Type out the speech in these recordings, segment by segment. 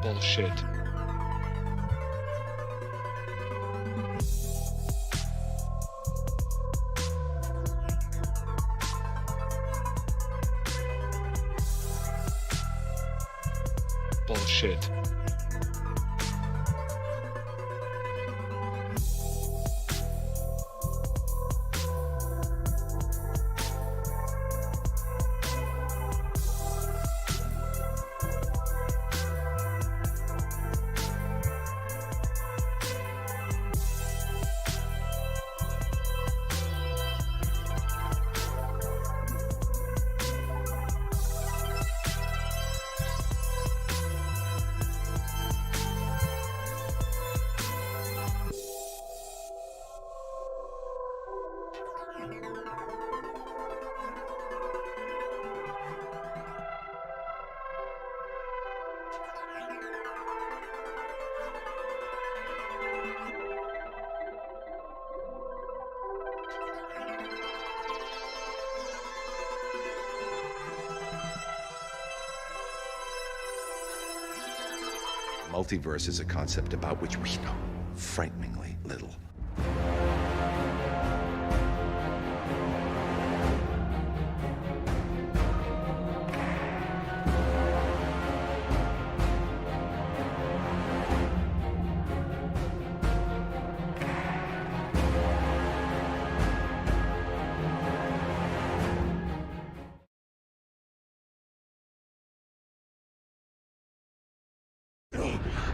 Bullshit. Bullshit. Multiverse is a concept about which we know frighteningly little.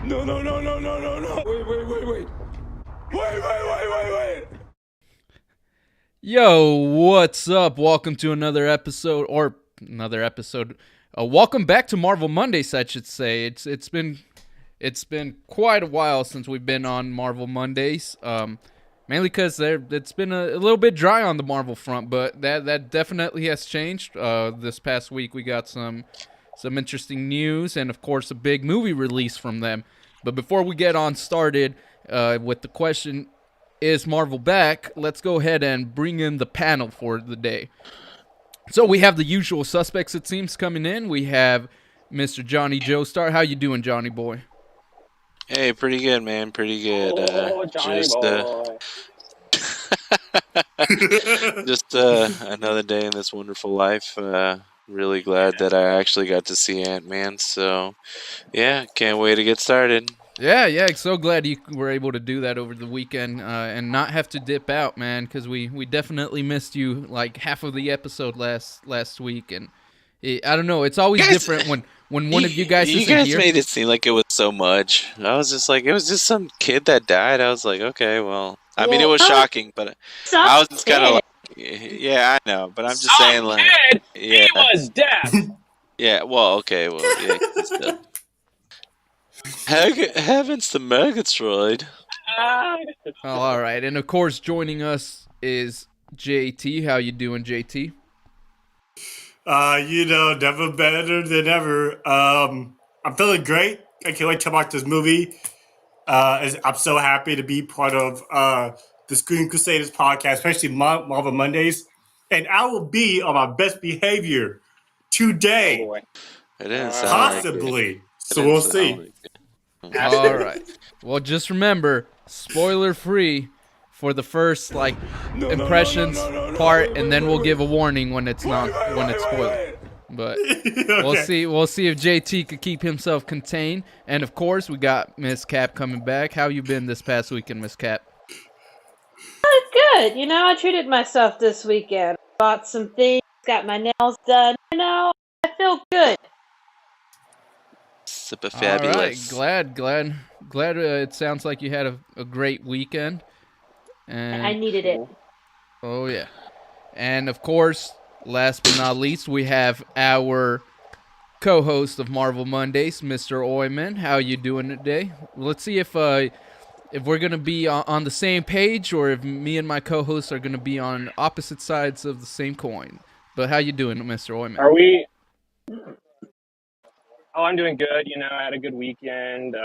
No. Wait. Yo, what's up? Welcome to another episode. Welcome back to Marvel Mondays, I should say. It's been quite a while since we've been on Marvel Mondays. Mainly because it's been a little bit dry on the Marvel front, but that definitely has changed. This past week we got some interesting news and of course a big movie release from them. But before we get on started with the question, is Marvel back? Let's go ahead and bring in the panel for the day. So we have the usual suspects, it seems, coming in. We have Mr. Johnny Joestar. How you doing, Johnny boy? Hey, pretty good, man. Pretty good. Johnny boy. Just another day in this wonderful life. Really glad that I actually got to see Ant-Man. So, yeah, can't wait to get started. Yeah, so glad you were able to do that over the weekend and not have to dip out, man, because we definitely missed you like half of the episode last week. And I don't know, it's always different when one of you guys isn't here. You guys made it seem like it was so much. I was just like, it was just some kid that died. I was like, okay, well, I mean, it was shocking, but I was just kind of like, yeah, I know, but I'm just saying, like, kid, yeah, he was dead. yeah, well, okay, well, yeah, still. Heavens to Murgatroyd. Oh, all right, and of course, joining us is JT. How you doing, JT? Never better than ever. I'm feeling great. I can't wait to watch this movie. I'm so happy to be part of the Screen Crusaders podcast, especially Marvel Mondays. And I will be on my best behavior today. Oh boy. It didn't sound like it. Possibly. It So didn't we'll sound see. like it. All right. Well, just remember, spoiler free for the first impressions part, and then we'll give a warning when it's spoiled. But Okay. we'll see if JT could keep himself contained. And of course, we got Miss Cap coming back. How you been this past weekend, Miss Cap? Good. I treated myself this weekend. Bought some things, got my nails done. I feel good. Super All right. fabulous. Glad. It sounds like you had a great weekend. And I needed it. oh yeah. And of course, last but not least, we have our co-host of Marvel Mondays, Mr. Oyman. How you doing today? Let's see if we're gonna be on the same page, or if me and my co-hosts are gonna be on opposite sides of the same coin. But how you doing, Mr. Oyman? Are we? Oh, I'm doing good. I had a good weekend.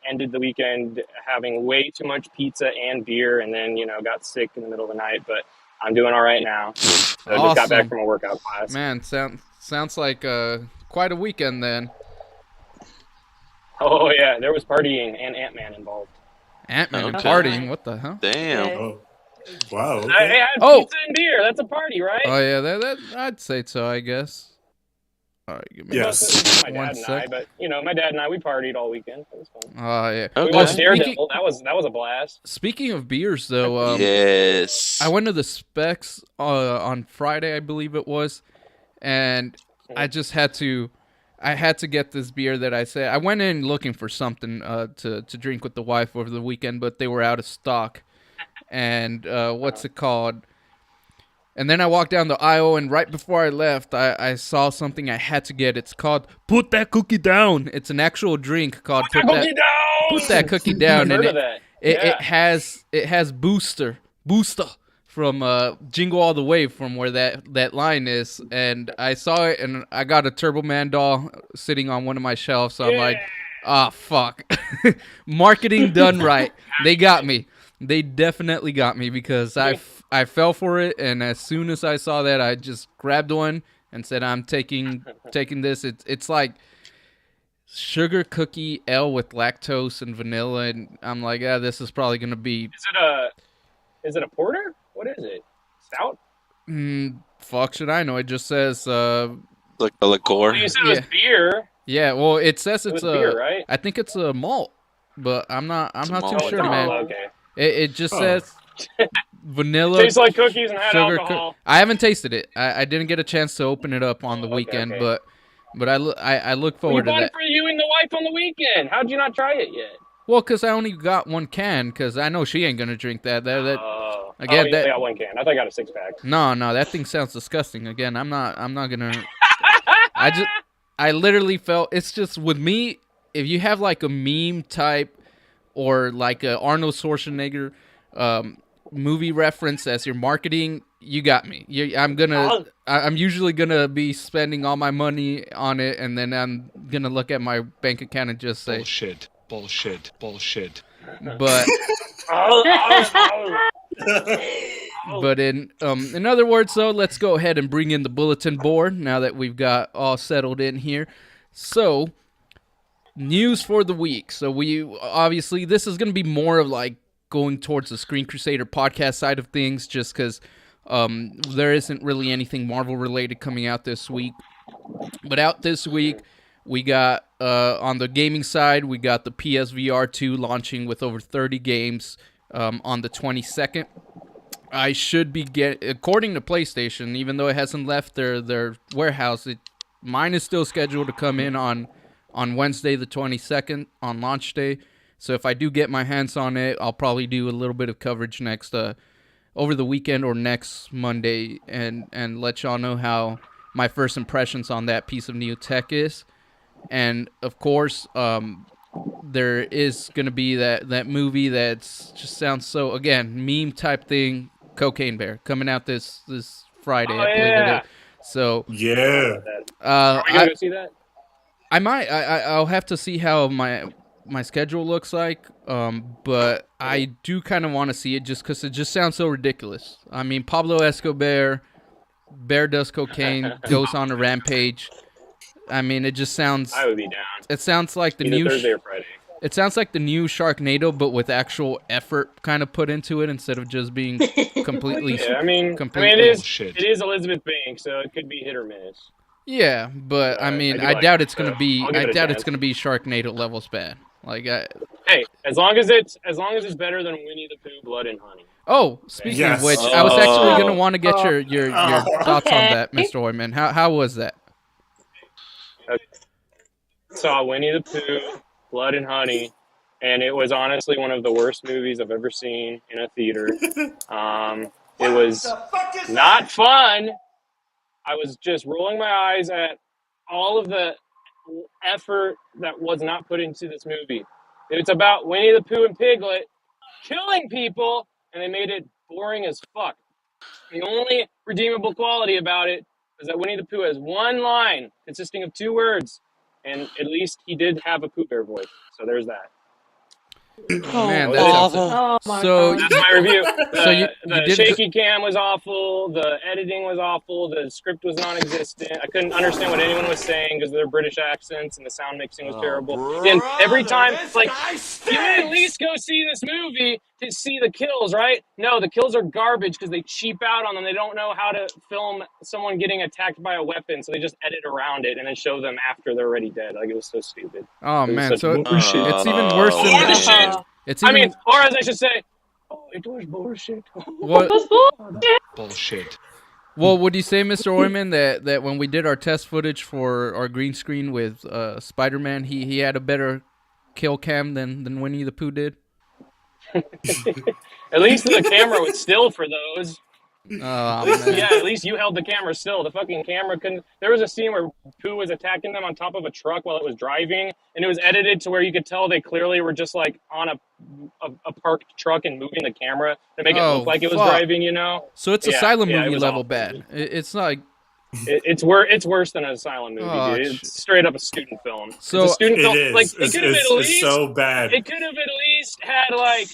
Ended the weekend having way too much pizza and beer, and then got sick in the middle of the night. But I'm doing all right now. I just got back Awesome. from a workout class. Man, sounds like quite a weekend then. Oh yeah, there was partying and Ant-Man involved. Ant-Man and Okay. partying. What the hell? Damn. Okay. Oh. Wow. I Okay. had Oh! pizza and beer. That's a party, right? Oh yeah, that I'd say so. I guess. All right, give me Yes. My one dad and I, sec. but my dad and I, we partied all weekend. It was fun. Oh yeah. Okay. We Well, watched Daredevil. That was a blast. Speaking of beers, though, Yes. I went to the Specs on Friday, I believe it was, and I just had to get this beer that I said. I went in looking for something to drink with the wife over the weekend, but they were out of stock. And what's it called? And then I walked down the aisle, and right before I left, I saw something I had to get. It's called Put That Cookie Down. It's an actual drink called Put That Cookie Down. I've And heard of that. it has Booster from Jingle All the Way, from where that line is. And I saw it, and I got a Turbo Man doll sitting on one of my shelves. So I'm like, ah, fuck. Marketing done right. They got me. They definitely got me, because I fell for it, and as soon as I saw that, I just grabbed one and said, I'm taking this. It's like sugar cookie ale with lactose and vanilla, and I'm like, this is probably gonna be Is it a porter? What is it? Stout? fuck should I know. It just says Like a liqueur. Oh, you said it was Yeah. beer. yeah, well, it says It it's was beer, right? I think it's a malt, but I'm not It's a too malt. sure, Oh, man. okay. It just Oh. says vanilla. Tastes like cookies and had sugar alcohol. I haven't tasted it. I didn't get a chance to open it up on the Okay, weekend, okay. but I look You forward to bought that. it for you and the wife on the weekend. How'd you not try it yet? Well, because I only got one can, because I know she ain't gonna drink that. Oh, Again, you that- got one can. I thought I got a 6-pack. No, that thing sounds disgusting. Again, I'm not gonna. I literally felt it's just with me. If you have like a meme type or like a Arnold Schwarzenegger movie reference as your marketing, you got me. I'm usually gonna be spending all my money on it, and then I'm gonna look at my bank account and just say Bullshit. But but in other words, though, let's go ahead and bring in the bulletin board now that we've got all settled in here. So, news for the week. So we obviously, this is going to be more of like going towards the Screen Crusader podcast side of things, just because there isn't really anything Marvel related coming out this week. But out this week, we got on the gaming side, we got the PSVR 2 launching with over 30 games on the 22nd. I should be according to PlayStation, even though it hasn't left their warehouse, mine is still scheduled to come in on Wednesday the 22nd on launch day. So if I do get my hands on it, I'll probably do a little bit of coverage next over the weekend or next Monday, and let y'all know how my first impressions on that piece of new tech is. And of course, there is gonna be that movie that's just sounds so, again, meme type thing, Cocaine Bear, coming out this Friday, I believe it is. So Yeah. Are we gonna go see that? I might. I'll have to see how my schedule looks like, but I do kind of want to see it just because it just sounds so ridiculous. I mean, Pablo Escobar, bear does cocaine, goes on a rampage. I mean, it just sounds. I would be down. It sounds like the Either new. Thursday or Friday. It sounds like the new Sharknado, but with actual effort kind of put into it instead of just being completely. Yeah, I mean, completely, it is Elizabeth Banks, so it could be hit or miss. Yeah, but I mean, I doubt it's gonna be. I doubt it's gonna be Sharknado levels bad. Like, hey, as long as it's better than Winnie the Pooh, Blood and Honey. Oh, speaking of which, I was actually gonna want to get your thoughts on that, Mr. Oyman. How was that? Saw Winnie the Pooh, Blood and Honey, and it was honestly one of the worst movies I've ever seen in a theater. It was not fun. I was just rolling my eyes at all of the effort that was not put into this movie. It's about Winnie the Pooh and Piglet killing people, and they made it boring as fuck. The only redeemable quality about it is that Winnie the Pooh has one line consisting of 2 words, and at least he did have a Pooh Bear voice. So there's that. Oh man, that's so. That's my review. The did shaky cam was awful. The editing was awful. The script was non-existent. I couldn't understand what anyone was saying because of their British accents, and the sound mixing was terrible. And every time, like, you would at least go see this movie to see the kills, right? No, the kills are garbage because they cheap out on them. They don't know how to film someone getting attacked by a weapon, so they just edit around it and then show them after they're already dead. Like, it was so stupid. Oh man, so it's even worse than bullshit. It's even, I mean, or as I should say, it was bullshit. What? Bullshit. Well, would you say, Mr. Oyman, that when we did our test footage for our green screen with Spider-Man, he had a better kill cam than Winnie the Pooh did? At least the camera was still for those. Oh, man. Yeah, at least you held the camera still. The fucking camera couldn't. There was a scene where Pooh was attacking them on top of a truck while it was driving, and it was edited to where you could tell they clearly were just like on a parked truck and moving the camera to make it look like it was driving. You know. So it's Asylum movie level bad. It's not. It's worse than an Asylum movie, dude. It's straight up a student film. So it's a student film. Is. Like, it could have at least. It's so bad. It could have at least had like,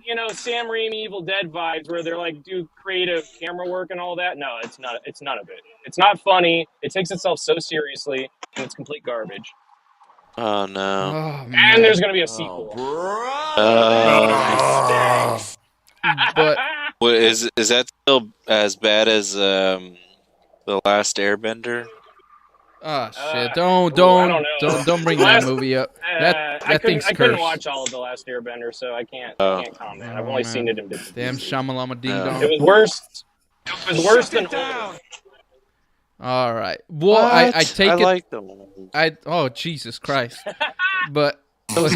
you know, Sam Raimi Evil Dead vibes where they're like do creative camera work and all that. No, it's not. It's none of it. It's not funny. It takes itself so seriously, and it's complete garbage. Oh no! Oh, and there's gonna be a sequel. But is that still as bad as The Last Airbender? Oh shit! I don't know. Don't bring that movie up. That thing's I couldn't cursed. watch all of The Last Airbender, so I can't comment. I've only seen it in bits. Damn Shamalama Ding Dong. It was worse. It was worse than Old. All right. Well, I take it. like them. Oh Jesus Christ! But what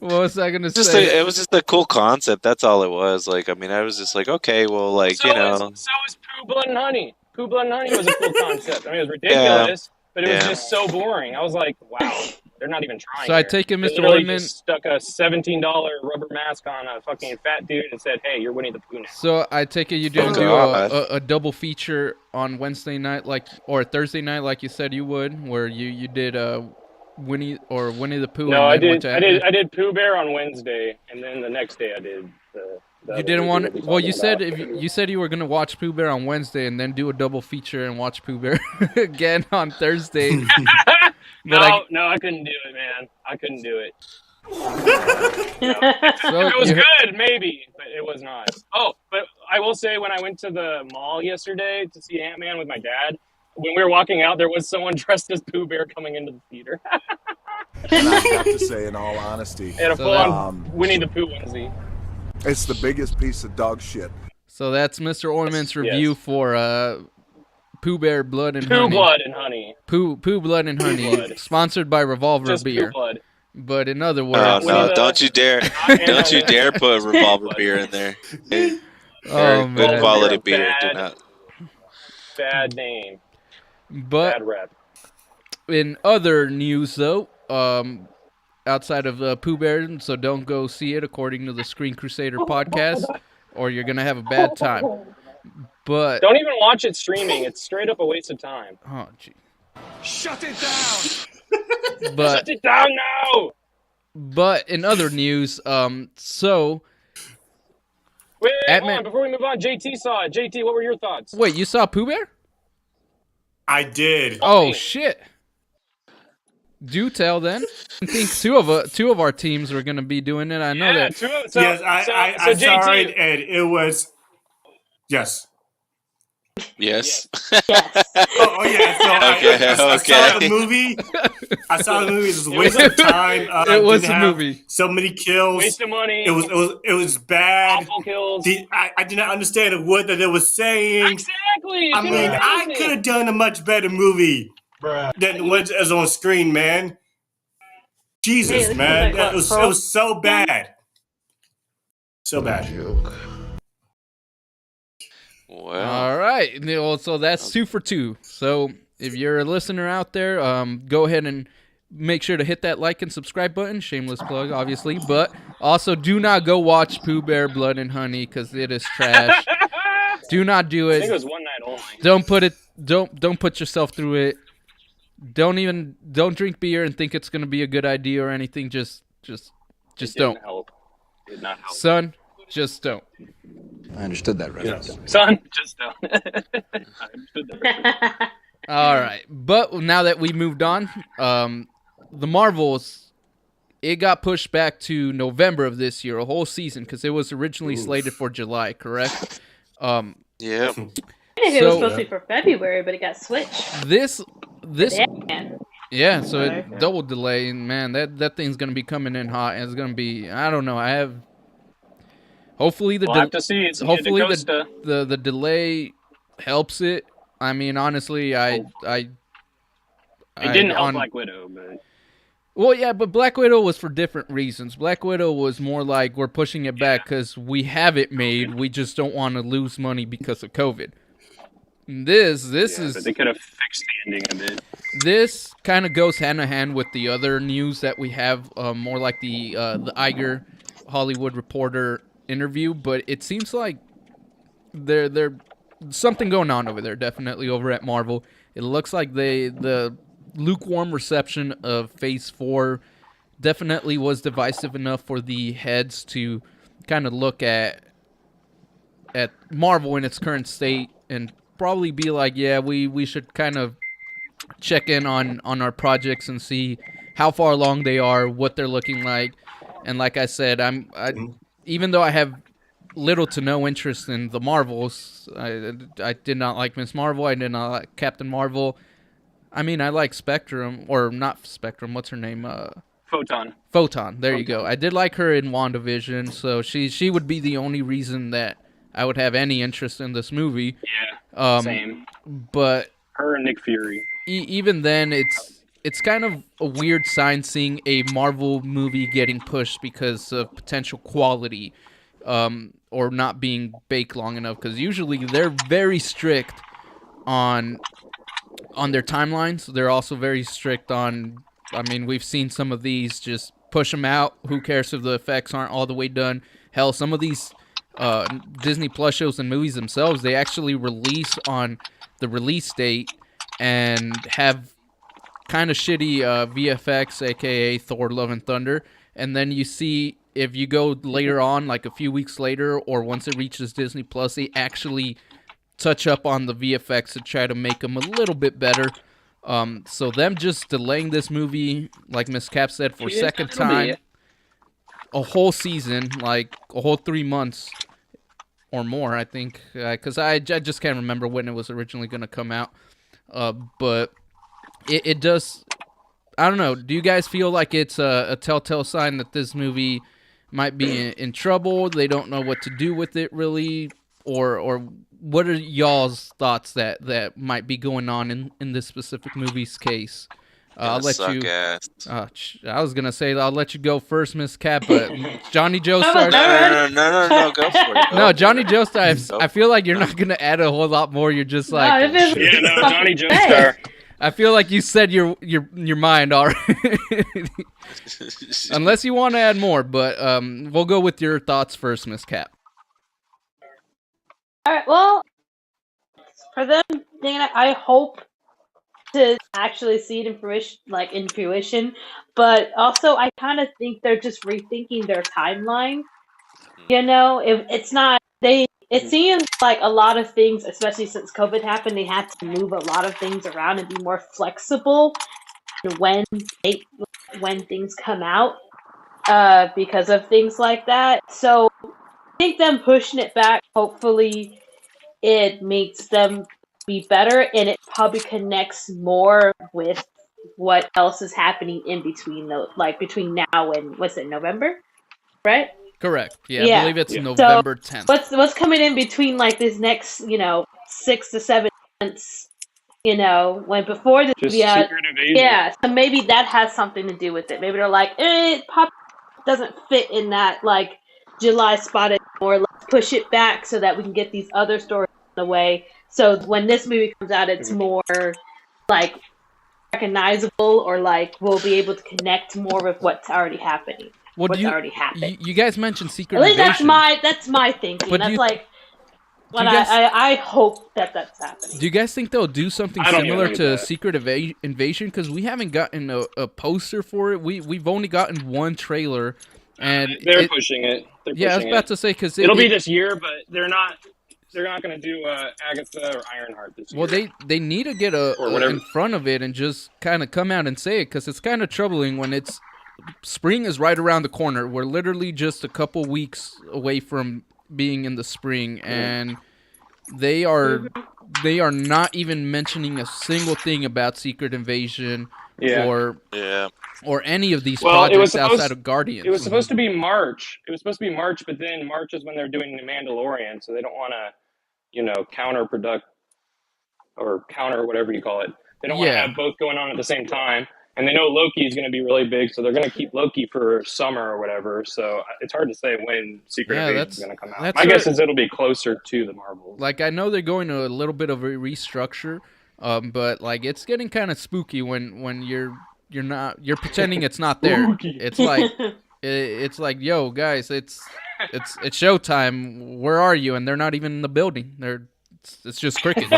was I gonna Just say? it was just a cool concept. That's all it was. Like, I mean, I was just like, okay, well, like, So was Pooh, Blood and Honey. Pooh, Blood and Honey was a cool concept. I mean, it was ridiculous, but it was just so boring. I was like, wow, they're not even trying. So I take it, They Mr. literally Oyman. just stuck a $17 rubber mask on a fucking fat dude and said, hey, you're Winnie the Pooh now. So I take it you didn't do a double feature on Wednesday night, or Thursday night, like you said you would, where you did Winnie the Pooh. No, I did Pooh Bear on Wednesday, and then the next day I did the you didn't want. Well, you said you said you were gonna watch Pooh Bear on Wednesday and then do a double feature and watch Pooh Bear again on Thursday. No, I couldn't do it, man. I couldn't do it. So it was good, maybe, but it was not. Oh, but I will say, when I went to the mall yesterday to see Ant-Man with my dad, when we were walking out, there was someone dressed as Pooh Bear coming into the theater. And I have to say, in all honesty, and a full-on Winnie the Pooh onesie. It's the biggest piece of dog shit. So that's Mr. Oyman's review for Pooh Bear Blood and Pooh Honey. Blood and Honey. Pooh Blood and Honey, Blood. sponsored by Revolver Just Beer. Pooh Blood. But in other words, Oh no! Don't you dare! Don't you dare put Revolver Beer in there. Oh man, good quality beer. Bad, Do not. Bad name. But bad rep. In other news, though, outside of Pooh Bear, so don't go see it according to the Screen Crusader podcast, or you're gonna have a bad time. But don't even watch it streaming. It's straight up a waste of time. Oh, gee. Shut it down! But shut it down now! But in other news, so Wait, hold Ant-Man. on. Before we move on, JT saw it. JT, what were your thoughts? Wait, you saw Pooh Bear? I did. Oh shit! Do tell then. I think two of our teams are going to be doing it. I know that. Yes, I saw it, and it was yes. Yes. Yes. Oh yeah. So I saw the movie. I saw the movie. It was a waste of time. It was didn't a have movie. So many kills. Waste of money. It was bad. Awful kills. I did not understand a word that it was saying. Exactly. I mean, I could have done a much better movie than what is on screen, man. Jesus, Hey, man, like, it was so bad. So bad. Well, All right. So that's 2 for 2. So if you're a listener out there, go ahead and make sure to hit that like and subscribe button. Shameless plug, obviously. But also, do not go watch Pooh Bear, Blood and Honey because it is trash. Do not do it. I think it was one night only. Don't put yourself through it. Don't drink beer and think it's gonna be a good idea or anything. Just don't. Did not help. Son, just don't. I understood that reference. Son, just don't. I understood that. All right, but now that we moved on, the Marvels, it got pushed back to November of this year, a whole season, because it was originally slated for July, correct? yeah. I think it was supposed to be for February, but it got switched. This, Man. yeah, so it double delay, and man, that thing's gonna be coming in hot, and it's gonna be, I don't know, hopefully We'll have to see. It's hopefully Costa. the delay helps it. I mean, honestly, It didn't help Black Widow, but well, yeah, but Black Widow was for different reasons. Black Widow was more like we're pushing it back because we have it made. We just don't want to lose money because of COVID. This is. But they could have fixed the ending a bit. This kind of goes hand in hand with the other news that we have, more like the Iger Hollywood Reporter interview. But it seems like there something going on over there. Definitely over at Marvel. It looks like the lukewarm reception of Phase 4 definitely was divisive enough for the heads to kind of look at Marvel in its current state and probably be like, yeah, we should kind of check in on our projects and see how far along they are, what they're looking like. And like I said, even though I have little to no interest in the Marvels, I did not like Ms. Marvel, I did not like Captain Marvel. I mean, I like Spectrum, or not Spectrum, what's her name? Photon. There you go. I did like her in WandaVision, so she would be the only reason that I would have any interest in this movie. Yeah, same. But her and Nick Fury. Even then, it's kind of a weird sign seeing a Marvel movie getting pushed because of potential quality, or not being baked long enough. Because usually they're very strict on their timelines. They're also very strict on. I mean, we've seen some of these just push them out. Who cares if the effects aren't all the way done? Hell, some of these Disney Plus shows and movies themselves, they actually release on the release date and have kind of shitty VFX, aka Thor: Love and Thunder. And then you see, if you go later on, like a few weeks later, or once it reaches Disney Plus, they actually touch up on the VFX to try to make them a little bit better. So them just delaying this movie, like Miss Cap said, for a second time, a whole season, like a whole 3 months or more, I think, because I just can't remember when it was originally going to come out. But it does, I don't know, do you guys feel like it's a telltale sign that this movie might be in trouble? They don't know what to do with it, really? Or what are y'all's thoughts that might be going on in this specific movie's case? I'll let you. I was gonna say I'll let you go first, Miss Cap, but Johnny Joe started. No, go for it. No, Johnny Joe started. I feel like you're not gonna add a whole lot more. You're just like, Johnny Joe star. I feel like you said your mind already. Unless you want to add more, but we'll go with your thoughts first, Miss Cap. All right. Well, for them, I hope to actually see it in fruition, but also I kind of think they're just rethinking their timeline. If it's not it seems like a lot of things, especially since COVID happened, they had to move a lot of things around and be more flexible when things come out because of things like that. So I think them pushing it back, hopefully it makes them be better, and it probably connects more with what else is happening in between between now and what's it, November, right? Correct. Yeah, I Yeah. believe it's Yeah. November 10th. What's coming in between this next 6 to 7 months? When before the Just movie out, Secret Invasion. yeah. So maybe that has something to do with it. Maybe they're like, pop doesn't fit in that July spot anymore. Let's push it back so that we can get these other stories in the way. So when this movie comes out, it's more like recognizable, or we'll be able to connect more with what's already happening. Well, already happened. You guys mentioned Secret At least Invasion. that's my thinking. But that's what guys- I hope that's happening. Do you guys think they'll do something I don't similar even to think that. Secret Invasion? Because we haven't gotten a poster for it. We've only gotten one trailer, and They're pushing it. I was about to say because it'll be this year, but they're not. They're not going to do Agatha or Ironheart this year. Well, they need to get in front of it and just kind of come out and say it, because it's kind of troubling when it's spring is right around the corner. We're literally just a couple weeks away from being in the spring, and they are not even mentioning a single thing about Secret Invasion or any of these projects outside of Guardians. It was supposed to be March. But then March is when they're doing The Mandalorian, so they don't want to, counterproduct or counter whatever you call it. They don't want to have both going on at the same time. And they know Loki is going to be really big, so they're going to keep Loki for summer or whatever. So it's hard to say when Secret Invasion is going to come out. My guess is it'll be closer to the Marvels. I know they're going to a little bit of a restructure, but it's getting kind of spooky when you're pretending it's not there. It's like, yo, guys, it's showtime. Where are you? And they're not even in the building. It's just crickets.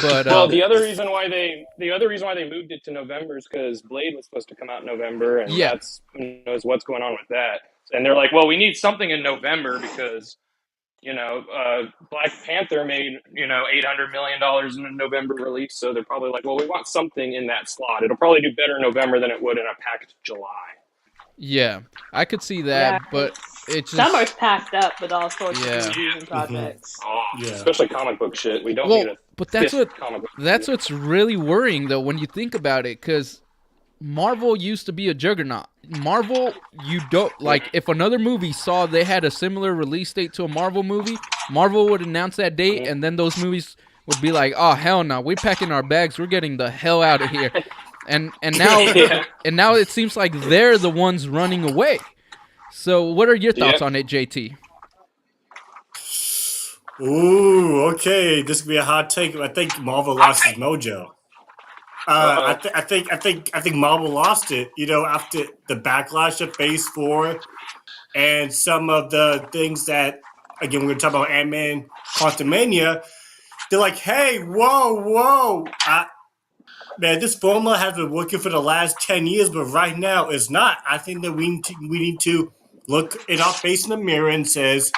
But the other reason why they moved it to November is because Blade was supposed to come out in November, and that's who knows what's going on with that. And they're like, well, we need something in November because Black Panther made $800 million in a November release, so they're probably like, well, we want something in that slot. It'll probably do better in November than it would in a packed July. Yeah, I could see that, but it's just... Summer's packed up with all sorts of movies and projects. Especially comic book shit. We don't need a but that's what's really worrying, though, when you think about it, because Marvel used to be a juggernaut. Marvel, you don't if another movie saw they had a similar release date to a Marvel movie, Marvel would announce that date, and then those movies would be like, oh hell no, we're packing our bags, we're getting the hell out of here. And now it seems like they're the ones running away. So what are your thoughts on it, JT? Ooh, okay. This could be a hot take. I think Marvel lost his mojo. I think Marvel lost it. After the backlash of Phase 4 and some of the things that, again, we're going to talk about Ant-Man Quantumania. They're like, hey, whoa. Man, this formula has been working for the last 10 years, but right now it's not. I think that we need to look at our face in the mirror and says,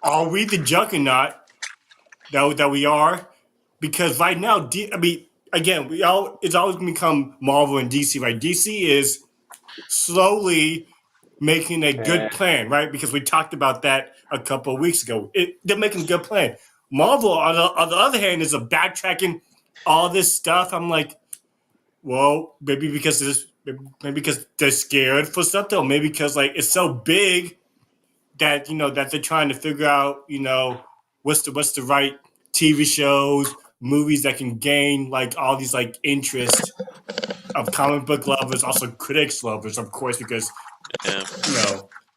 are we the juggernaut that we are? Because right now, again, it's always going to become Marvel and DC, right? DC is slowly making a good plan, right? Because we talked about that a couple of weeks ago. They're making a good plan. Marvel, on the other hand, is backtracking all this stuff. I'm like, well, maybe because they're scared for something, or maybe because it's so big that that they're trying to figure out what's the right TV shows, movies that can gain all these interest of comic book lovers, also critics lovers, of course, because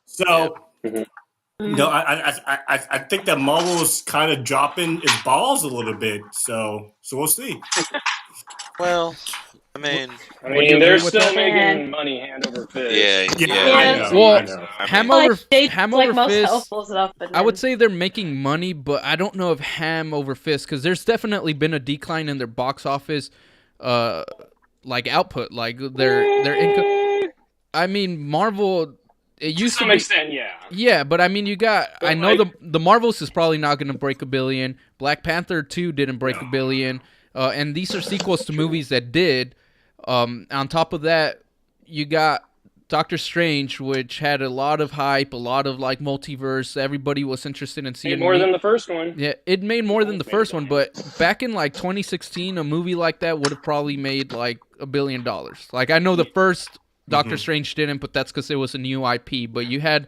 so. No, I think that Marvel's kind of dropping its balls a little bit, so we'll see. Well, I mean, I Would you mean, they're agree with still that? making money hand over fist. yeah, Yeah, yeah. I Yeah. know. Well, I know. ham Like over they ham like over most fist. helpful stuff, but I would then say they're making money, but I don't know if ham over fist because there's definitely been a decline in their box office, like output, like their income. I mean, Marvel. It To used to some be. extent, yeah. Yeah, but I mean, you got. But I know like, the Marvels is probably not going to break $1 billion. Black Panther 2 didn't break $1 billion, and these are sequels to movies that did. On top of that, you got Doctor Strange, which had a lot of hype, a lot of like multiverse. Everybody was interested in made seeing more than the first one. Yeah, it made more than the Made first a one, billion. but back in like 2016, a movie like that would have probably made like $1 billion. Like I know the first Doctor Strange didn't, but that's because it was a new IP. But you had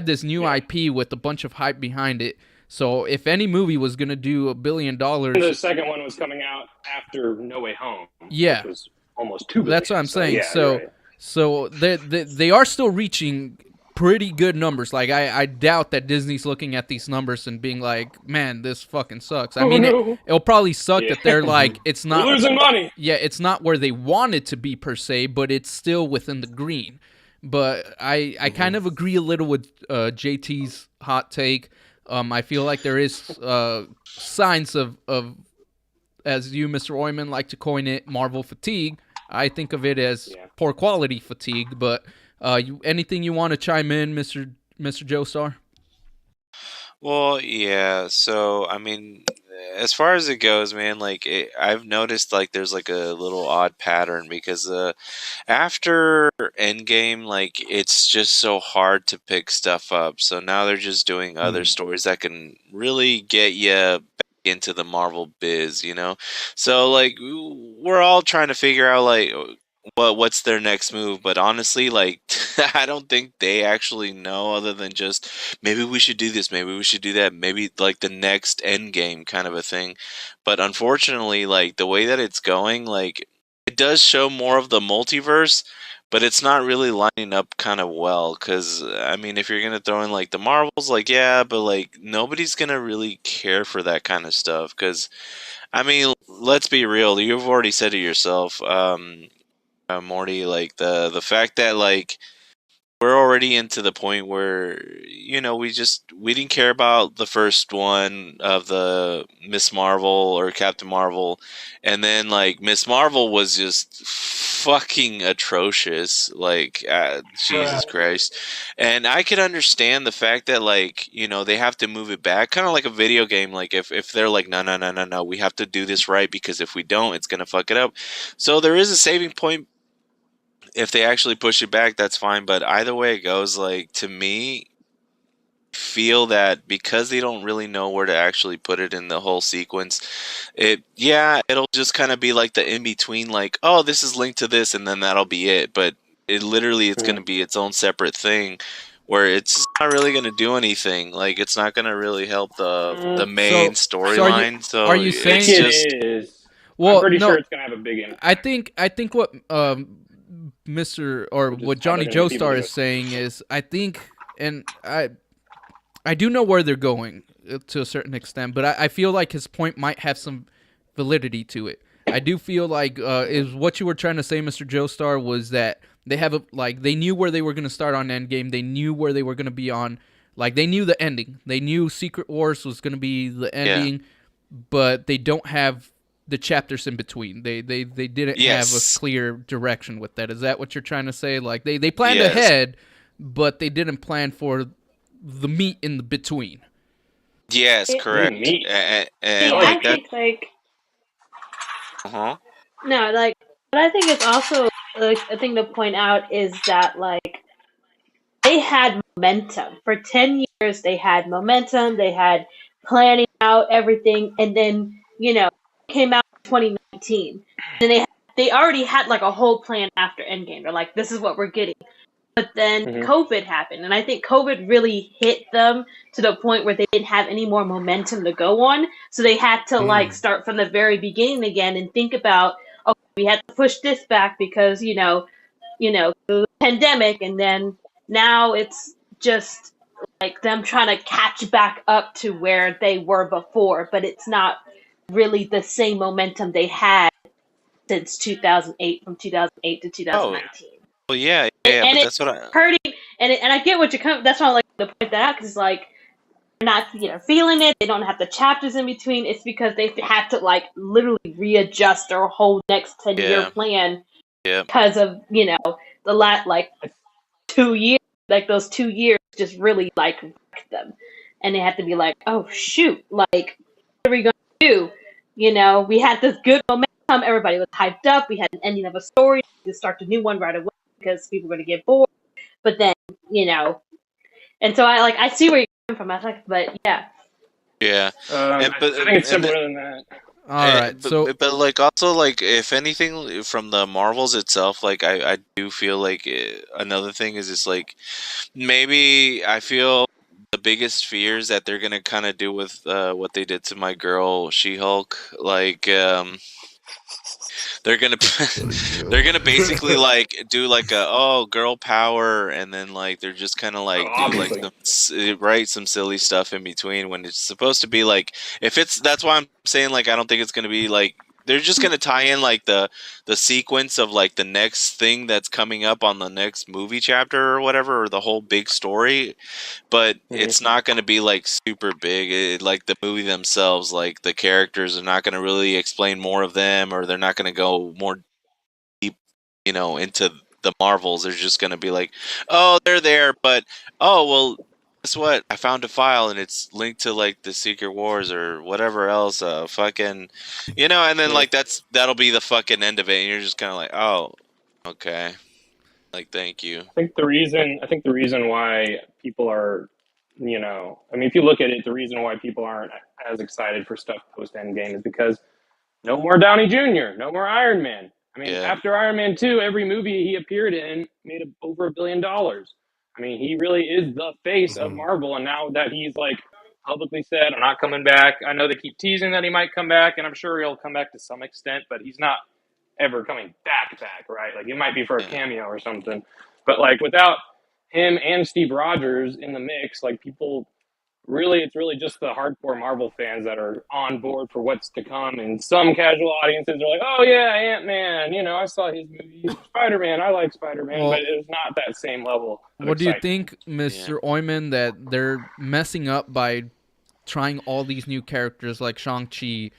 this new IP with a bunch of hype behind it. So if any movie was gonna do $1 billion, The second one was coming out after No Way Home, yeah, which was almost $2 billion. that's what I'm saying. Yeah, So, you're right. so they are still reaching pretty good numbers. Like I doubt that Disney's looking at these numbers and being like, "Man, this fucking sucks." I mean, no. it'll probably suck Yeah. that they're like, it's We're not losing money. Yeah, it's not where they want it to be per se, but it's still within the green. But I kind of agree a little with JT's hot take. I feel like there is signs of as you, Mr. Oyman, like to coin it, Marvel fatigue. I think of it as poor quality fatigue. But anything you want to chime in, Mr. Joestar? Well, yeah. So, I mean, as far as it goes, man, like I've noticed like there's like a little odd pattern because after Endgame, like it's just so hard to pick stuff up. So now they're just doing other stories that can really get you back into the Marvel biz, you know? So like we're all trying to figure out like what's their next move, but honestly, like I don't think they actually know other than just maybe we should do this, maybe we should do that, maybe like the next end game kind of a thing. But unfortunately, like the way that it's going, like it does show more of the multiverse, but it's not really lining up kind of well cuz I mean, if you're going to throw in like the Marvels, like yeah, but like nobody's going to really care for that kind of stuff cuz I mean, let's be real, you've already said it yourself. Morty, like the fact that like we're already into the point where you know we didn't care about the first one of the Miss Marvel or Captain Marvel, and then like Miss Marvel was just fucking atrocious, like Jesus Christ. And I could understand the fact that like you know they have to move it back, kind of like a video game, like if they're like no, we have to do this right because if we don't it's gonna fuck it up. So there is a saving point. If they actually push it back, that's fine. But either way it goes, like to me, feel that because they don't really know where to actually put it in the whole sequence, it'll just kind of be like the in between, like oh this is linked to this, and then that'll be it. But it's going to be its own separate thing, where it's not really going to do anything. Like it's not going to really help the main storyline. So are you saying It is. Well, I'm pretty no, sure it's gonna have a big impact. I think what Mr. or Which is what how Johnny they're gonna get people Joestar to is it. saying is I think, and I do know where they're going to a certain extent, but I feel like his point might have some validity to it. I do feel like is what you were trying to say, Mr. Joestar, was that they have they knew where they were going to start on Endgame. They knew where they were going to be on, like they knew the ending. They knew Secret Wars was going to be the ending, but they don't have the chapters in between. They didn't have a clear direction with that. Is that what you're trying to say? Like they planned ahead, but they didn't plan for the meat in the between. Yes, correct. And I like that. think like Uh-huh. no, like but I think it's also like a thing to point out is that like they had momentum for 10 years. They had momentum. They had planning out everything, and then came out in 2019, and they already had like a whole plan after Endgame. They're like, this is what we're getting. But then COVID happened, and I think COVID really hit them to the point where they didn't have any more momentum to go on. So they had to like start from the very beginning again and think about, okay, we had to push this back because the pandemic, and then now it's just like them trying to catch back up to where they were before, but it's not really the same momentum they had since 2008, from 2008 to 2019. Well, yeah, And but it's that's what I. hurting, and I get what you're coming. That's why I like to point that out, because like they're not feeling it. They don't have the chapters in between. It's because they had to like literally readjust their whole next 10-year plan because of the like 2 years, like those 2 years just really like wrecked them, and they had to be like, oh shoot, like what are we gonna do? We had this good momentum. Everybody was hyped up. We had an ending of a story. To start the new one right away because people were going to get bored. But then, and so I see where you're coming from. I was like, but yeah. Yeah, I think it's simpler than that. All right, but like also like if anything from the Marvels itself, like I do feel like another thing is just like maybe I feel the biggest fears that they're gonna kind of do with what they did to my girl She-Hulk, like they're gonna basically like do like a girl power, and then like they're just kind of like do like some silly stuff in between when it's supposed to be like that's why I'm saying like I don't think it's gonna be like they're just gonna tie in like the sequence of like the next thing that's coming up on the next movie chapter or whatever, or the whole big story, but it's not gonna be like super big. Like the movie themselves, like the characters are not gonna really explain more of them, or they're not gonna go more deep, into the Marvels. They're just gonna be like, oh, they're there, but oh well. Guess what? I found a file and it's linked to like the Secret Wars or whatever else. Fucking, and then like that'll be the fucking end of it, and you're just kind of like, oh, okay, like thank you. I think the reason why people are, I mean, if you look at it, the reason why people aren't as excited for stuff post Endgame is because no more Downey Jr., no more Iron Man. I mean, after Iron Man 2, every movie he appeared in made over $1 billion. I mean, he really is the face of Marvel, and now that he's like publicly said, I'm not coming back. I know they keep teasing that he might come back, and I'm sure he'll come back to some extent, but he's not ever coming back, right? Like, it might be for a cameo or something. But, like, without him and Steve Rogers in the mix, like, it's really just the hardcore Marvel fans that are on board for what's to come. And some casual audiences are like, oh, yeah, Ant-Man. I saw his movie. Spider-Man, I like Spider-Man, but it was not that same level of What do you excitement. think, Mr. Oyman, that they're messing up by trying all these new characters like Shang-Chi,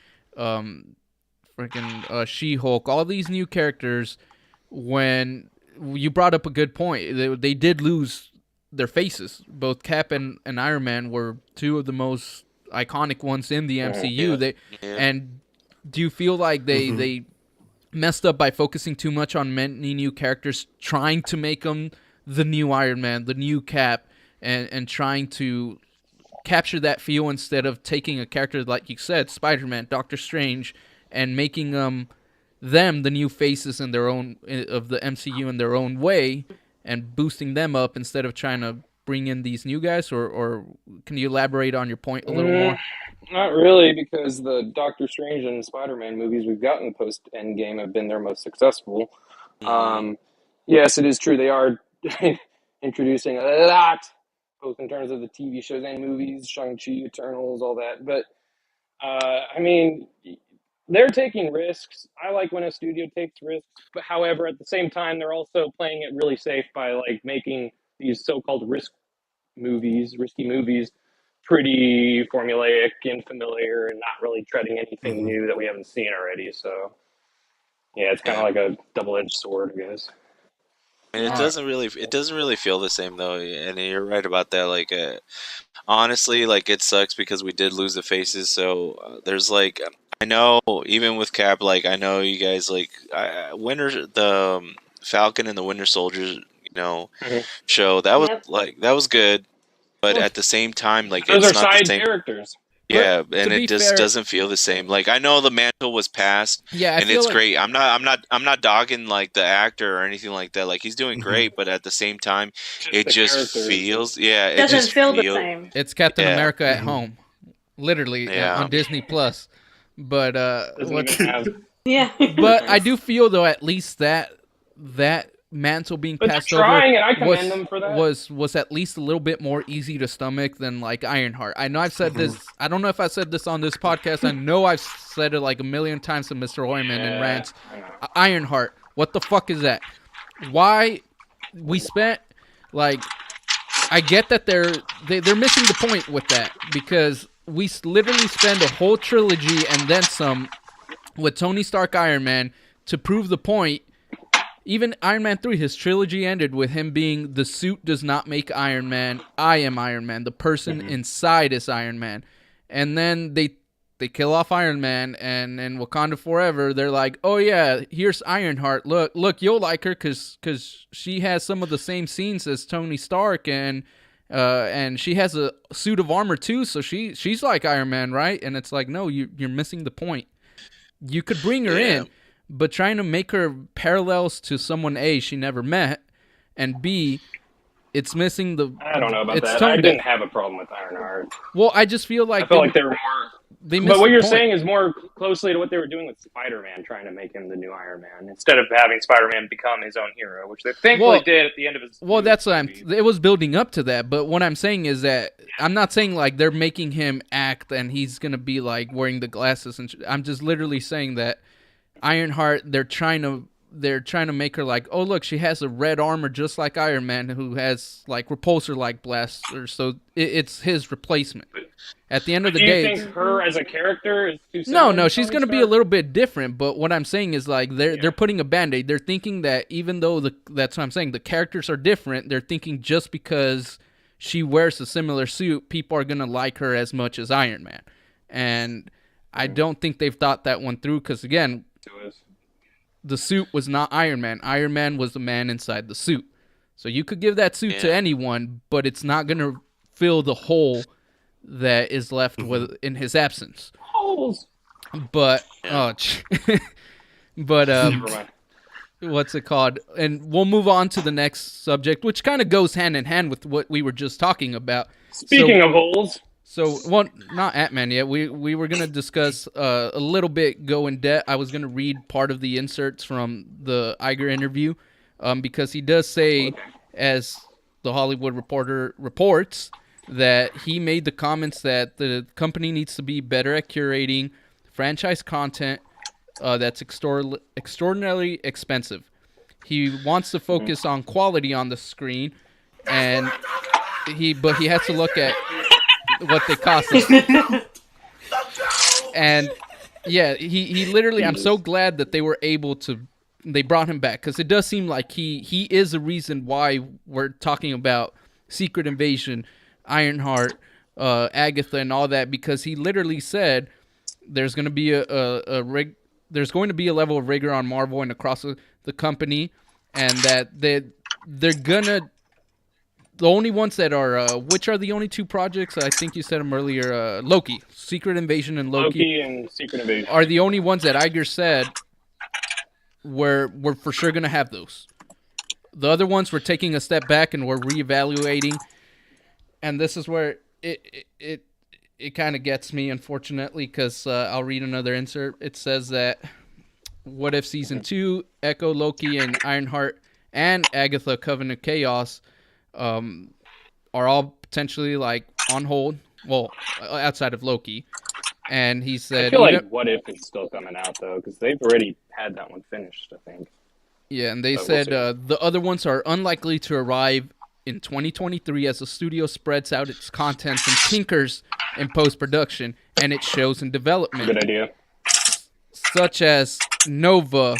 She-Hulk, all these new characters, when you brought up a good point. They did lose their faces. Both Cap and Iron Man were two of the most iconic ones in the MCU. And do you feel like they messed up by focusing too much on many new characters, trying to make them the new Iron Man, the new Cap, and trying to capture that feel instead of taking a character like you said, Spider-Man, Doctor Strange, and making them the new faces in their own of the MCU in their own way, and boosting them up instead of trying to bring in these new guys? Or can you elaborate on your point a little more? Not really, because the Doctor Strange and Spider-Man movies we've gotten post Endgame have been their most successful. Yes, it is true. They are introducing a lot, both in terms of the TV shows and movies, Shang-Chi, Eternals, all that. But, I mean, they're taking risks. I like when a studio takes risks. But however, at the same time, they're also playing it really safe by like making these so-called risky movies, pretty formulaic and familiar, and not really treading anything new that we haven't seen already. So, yeah, it's kind of like a double-edged sword, I guess. And it doesn't really feel the same though, and you're right about that. Like, honestly, like it sucks because we did lose the faces. So there's like, I know even with Cap, like I know you guys like the Falcon and the Winter Soldier, show that was good, but at the same time, like those it's are not side the same. characters. Yeah, and it just doesn't feel the same. Like I know the mantle was passed, and it's great. I'm not dogging like the actor or anything like that. Like he's doing great, but at the same time, it just feels it doesn't feel the same. It's Captain America at home, literally on Disney Plus. But Yeah. But I do feel though at least that mantle being But they're passed over trying, and I commend them for that. was at least a little bit more easy to stomach than like Ironheart. I know I've said this. I don't know if I said this on this podcast. I know I've said it like a million times to Mr. Oyman in rants. Ironheart, what the fuck is that? Why we spent like? I get that they're missing the point with that, because we literally spend a whole trilogy and then some with Tony Stark Iron Man to prove the point. Even Iron Man 3, his trilogy ended with him being, the suit does not make Iron Man. I am Iron Man. The person inside is Iron Man. And then they kill off Iron Man, and in Wakanda Forever, they're like, oh yeah, here's Ironheart. Look, you'll like her because she has some of the same scenes as Tony Stark, and she has a suit of armor too, so she's like Iron Man, right? And it's like, no, you're missing the point. You could bring her in, but trying to make her parallels to someone A she never met, and B, it's missing the. I don't know about that. I didn't have a problem with Ironheart. Well, I just feel like I felt like they were more. But what you're saying is more closely to what they were doing with Spider-Man, trying to make him the new Iron Man instead of having Spider-Man become his own hero, which they thankfully did at the end of his. Well, that's what it was building up to that, but what I'm saying is that I'm not saying like they're making him act and he's gonna be like wearing the glasses, and I'm just literally saying that Ironheart, they're trying to make her like, oh look, she has a red armor just like Iron Man, who has like repulsor like blasters, so it's his replacement. At the end of the day, do you think her as a character is too similar? No, she's going to be a little bit different. But what I'm saying is like they're putting a band-aid. They're thinking that even though that's what I'm saying, the characters are different. They're thinking just because she wears a similar suit, people are going to like her as much as Iron Man. And I don't think they've thought that one through, because again, the suit was not Iron Man. Iron Man was the man inside the suit. So you could give that suit to anyone, but it's not going to fill the hole that is left with in his absence. Holes. But what's it called? And we'll move on to the next subject, which kind of goes hand in hand with what we were just talking about. Speaking of holes. So, well, not Ant-Man yet. We were going to discuss a little bit, go in depth. I was going to read part of the inserts from the Iger interview, because he does say, as the Hollywood Reporter reports, that he made the comments that the company needs to be better at curating franchise content that's extraordinarily expensive. He wants to focus on quality on the screen, and he has to look at what they cost him. And yeah, he literally, I'm so glad that they were able to, they brought him back, because it does seem like he is a reason why we're talking about Secret Invasion, Ironheart, Agatha, and all that, because he literally said there's going to be there's going to be a level of rigor on Marvel and across the company, and that they're gonna, the only ones that are which are the only two projects, I think you said them earlier, Loki, Secret Invasion, and Loki and Secret Invasion are the only ones that Iger said we're for sure gonna have those. The other ones we're taking a step back and we're reevaluating. And this is where it kind of gets me, unfortunately, because I'll read another insert. It says that What If Season 2, Echo, Loki, and Ironheart, and Agatha Covenant of Chaos are all potentially like on hold. Well, outside of Loki. And he said, I feel like What If is still coming out, though, because they've already had that one finished, I think. Yeah, and they said the other ones are unlikely to arrive in 2023 as the studio spreads out its contents and tinkers in post-production, and it shows in development. Good idea. Such as Nova,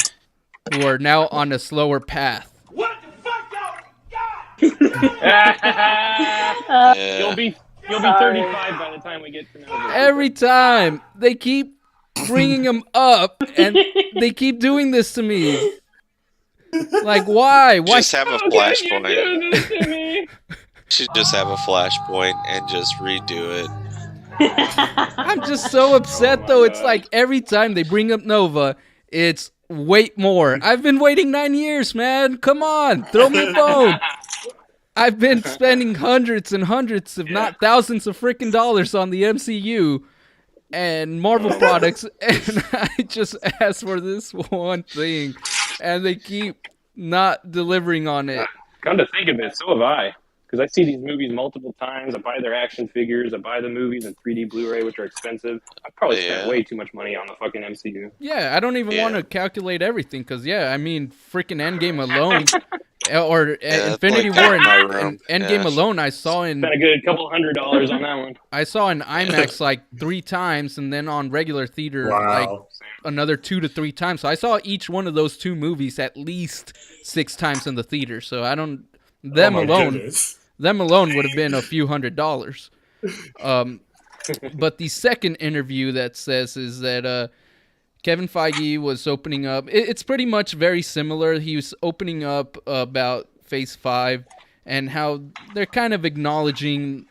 who are now on a slower path. What the fuck, y'all? You'll be 35 by the time we get to Nova. Every time they keep bringing them up, and they keep doing this to me. Like, why? Just have a flashpoint. Should just have a flashpoint and just redo it. I'm just so upset, though. It's like every time they bring up Nova, it's wait more. I've been waiting 9 years, man. Come on, throw me a bone. I've been spending hundreds and hundreds, if not thousands of freaking dollars on the MCU and Marvel products, and I just asked for this one thing. And they keep not delivering on it. Come to think of it, so have I. Because I see these movies multiple times. I buy their action figures. I buy the movies in 3D Blu-ray, which are expensive. I probably spent Yeah. way too much money on the fucking MCU. Yeah, I don't even Yeah. want to calculate everything because, yeah, I mean, freaking Endgame alone, or Yeah, Infinity like that War in my and room. Endgame Yeah. alone, I saw in Spent a good couple $100 on that one. IMAX like 3 times, and then on regular theater like Wow. another 2 to 3 times. So I saw each one of those 2 movies at least 6 times in the theater. So I don't. Them Oh my alone, goodness. them alone would have been a few $100s. But the second interview that says is that Kevin Feige was opening up. It's pretty much very similar. He was opening up about Phase 5 and how they're kind of acknowledging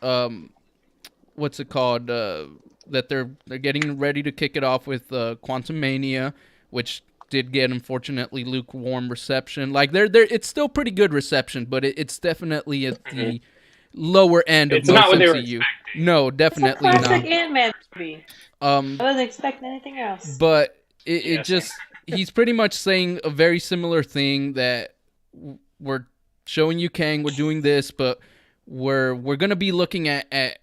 what's it called, that they're getting ready to kick it off with Quantumania, which did get unfortunately lukewarm reception. Like it's still pretty good reception, but it's definitely at the lower end of It's most not what they were MCU. expecting. No, It's a definitely classic not. Ant-Man movie. I wasn't expecting anything else. But it Yeah, just he's pretty much saying a very similar thing that we're showing you Kang, we're doing this, but we're gonna be looking at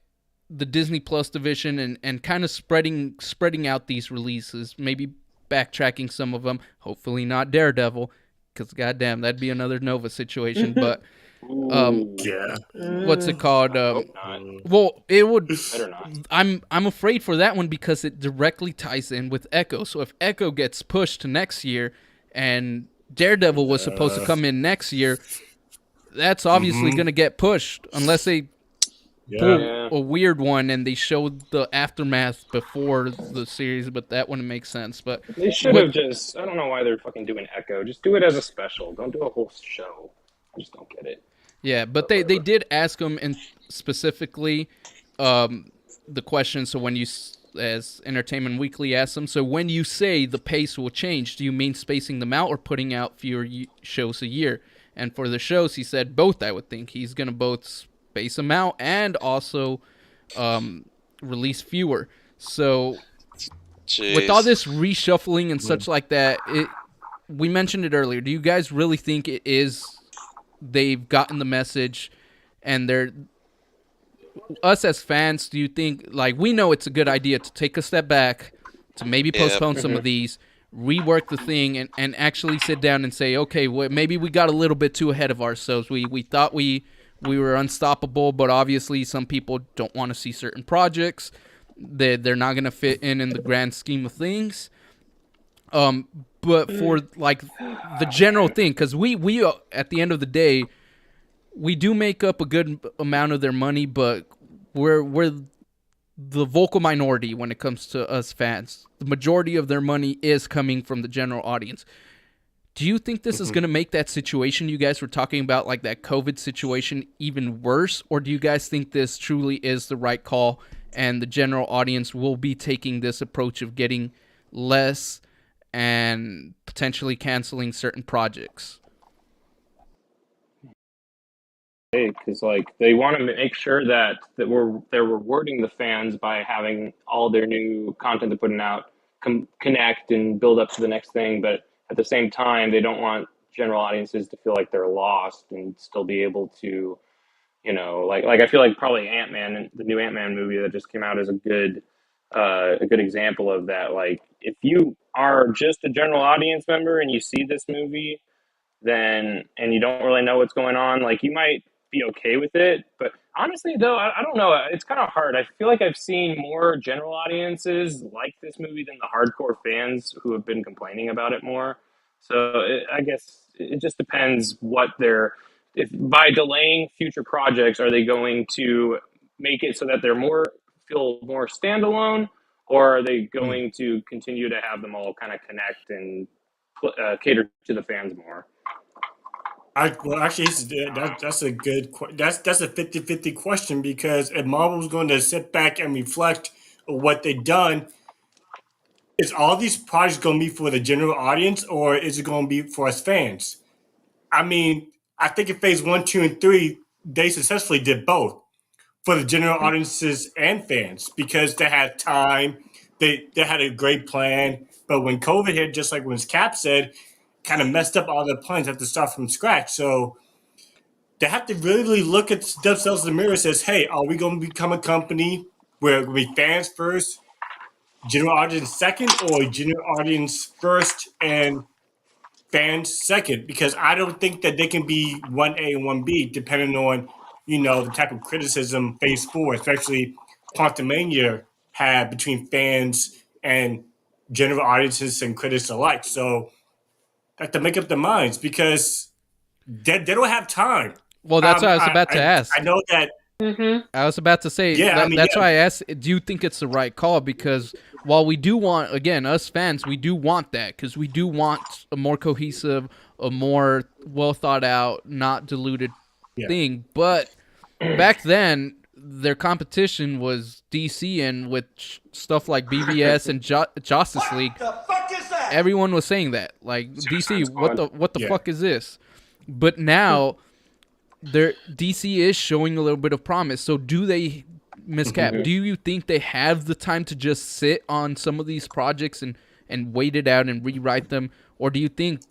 the Disney Plus division and kind of spreading out these releases, maybe backtracking some of them. Hopefully not Daredevil, because goddamn, that'd be another Nova situation. But Yeah. what's it called? Hope not. Well, it would. Better not. I'm afraid for that one because it directly ties in with Echo. So if Echo gets pushed to next year, and Daredevil was supposed to come in next year, that's obviously going to get pushed unless they pull Yeah. a weird one and they showed the aftermath before the series. But that wouldn't make sense. But They should have just. I don't know why they're fucking doing Echo. Just do it as a special. Don't do a whole show. I just don't get it. yeah, but they did ask him and specifically the question. So when you, as Entertainment Weekly asked them, so when you say the pace will change, do you mean spacing them out or putting out fewer shows a year? And for the shows, he said both. I would think he's gonna both space them out and also release fewer. So Jeez. with all this reshuffling and such like that, we mentioned it earlier. Do you guys really think it is? They've gotten the message, and they're us as fans. Do you think, like, we know it's a good idea to take a step back, to maybe postpone some of these, rework the thing, and actually sit down and say, okay, well, maybe we got a little bit too ahead of ourselves. We thought we were unstoppable, but obviously some people don't want to see certain projects. They're not going to fit in the grand scheme of things. But for like the general thing, because we at the end of the day, we do make up a good amount of their money, but we're the vocal minority when it comes to us fans. The majority of their money is coming from the general audience. Do you think this is going to make that situation you guys were talking about, like that COVID situation, even worse? Or do you guys think this truly is the right call and the general audience will be taking this approach of getting less and potentially canceling certain projects? Because like they want to make sure that they're rewarding the fans by having all their new content they're putting out connect and build up to the next thing, but at the same time they don't want general audiences to feel like they're lost and still be able to, like I feel like probably Ant-Man, the new Ant-Man movie that just came out, is a good example of that. Like if you are just a general audience member and you see this movie, then and you don't really know what's going on, like you might be okay with it. But honestly, though, I don't know. It's kind of hard. I feel like I've seen more general audiences like this movie than the hardcore fans who have been complaining about it more. So I guess it just depends what they're. If by delaying future projects, are they going to make it so that they're feel more standalone, or are they going to continue to have them all kind of connect and cater to the fans more? Well, actually, that's a good that's a 50-50 question, because if Marvel's going to sit back and reflect on what they've done, is all these projects going to be for the general audience, or is it going to be for us fans? I mean, I think in phase 1, 2, and 3, they successfully did both for the general audiences and fans because they had time, they had a great plan. But when COVID hit, just like when Cap said, kind of messed up all their plans, have to start from scratch. So they have to really look at themselves in the mirror and says, hey, are we going to become a company where we fans first, general audience second, or general audience first and fans second? Because I don't think that they can be 1A and 1B depending on, the type of criticism Phase 4, especially Quantumania, had between fans and general audiences and critics alike. So they have to make up their minds because they don't have time. Well, that's what I was about to ask. I know that. I was about to say, that's why I asked, do you think it's the right call? Because while we do want, again, us fans, we do want that because we do want a more cohesive, a more well thought out, not diluted thing. But back then, their competition was DC, and with stuff like BVS and Justice League, everyone was saying that. Like, DC, what the fuck is this? But now DC is showing a little bit of promise. So do they, Ms. Cap, do you think they have the time to just sit on some of these projects and wait it out and rewrite them? Or do you think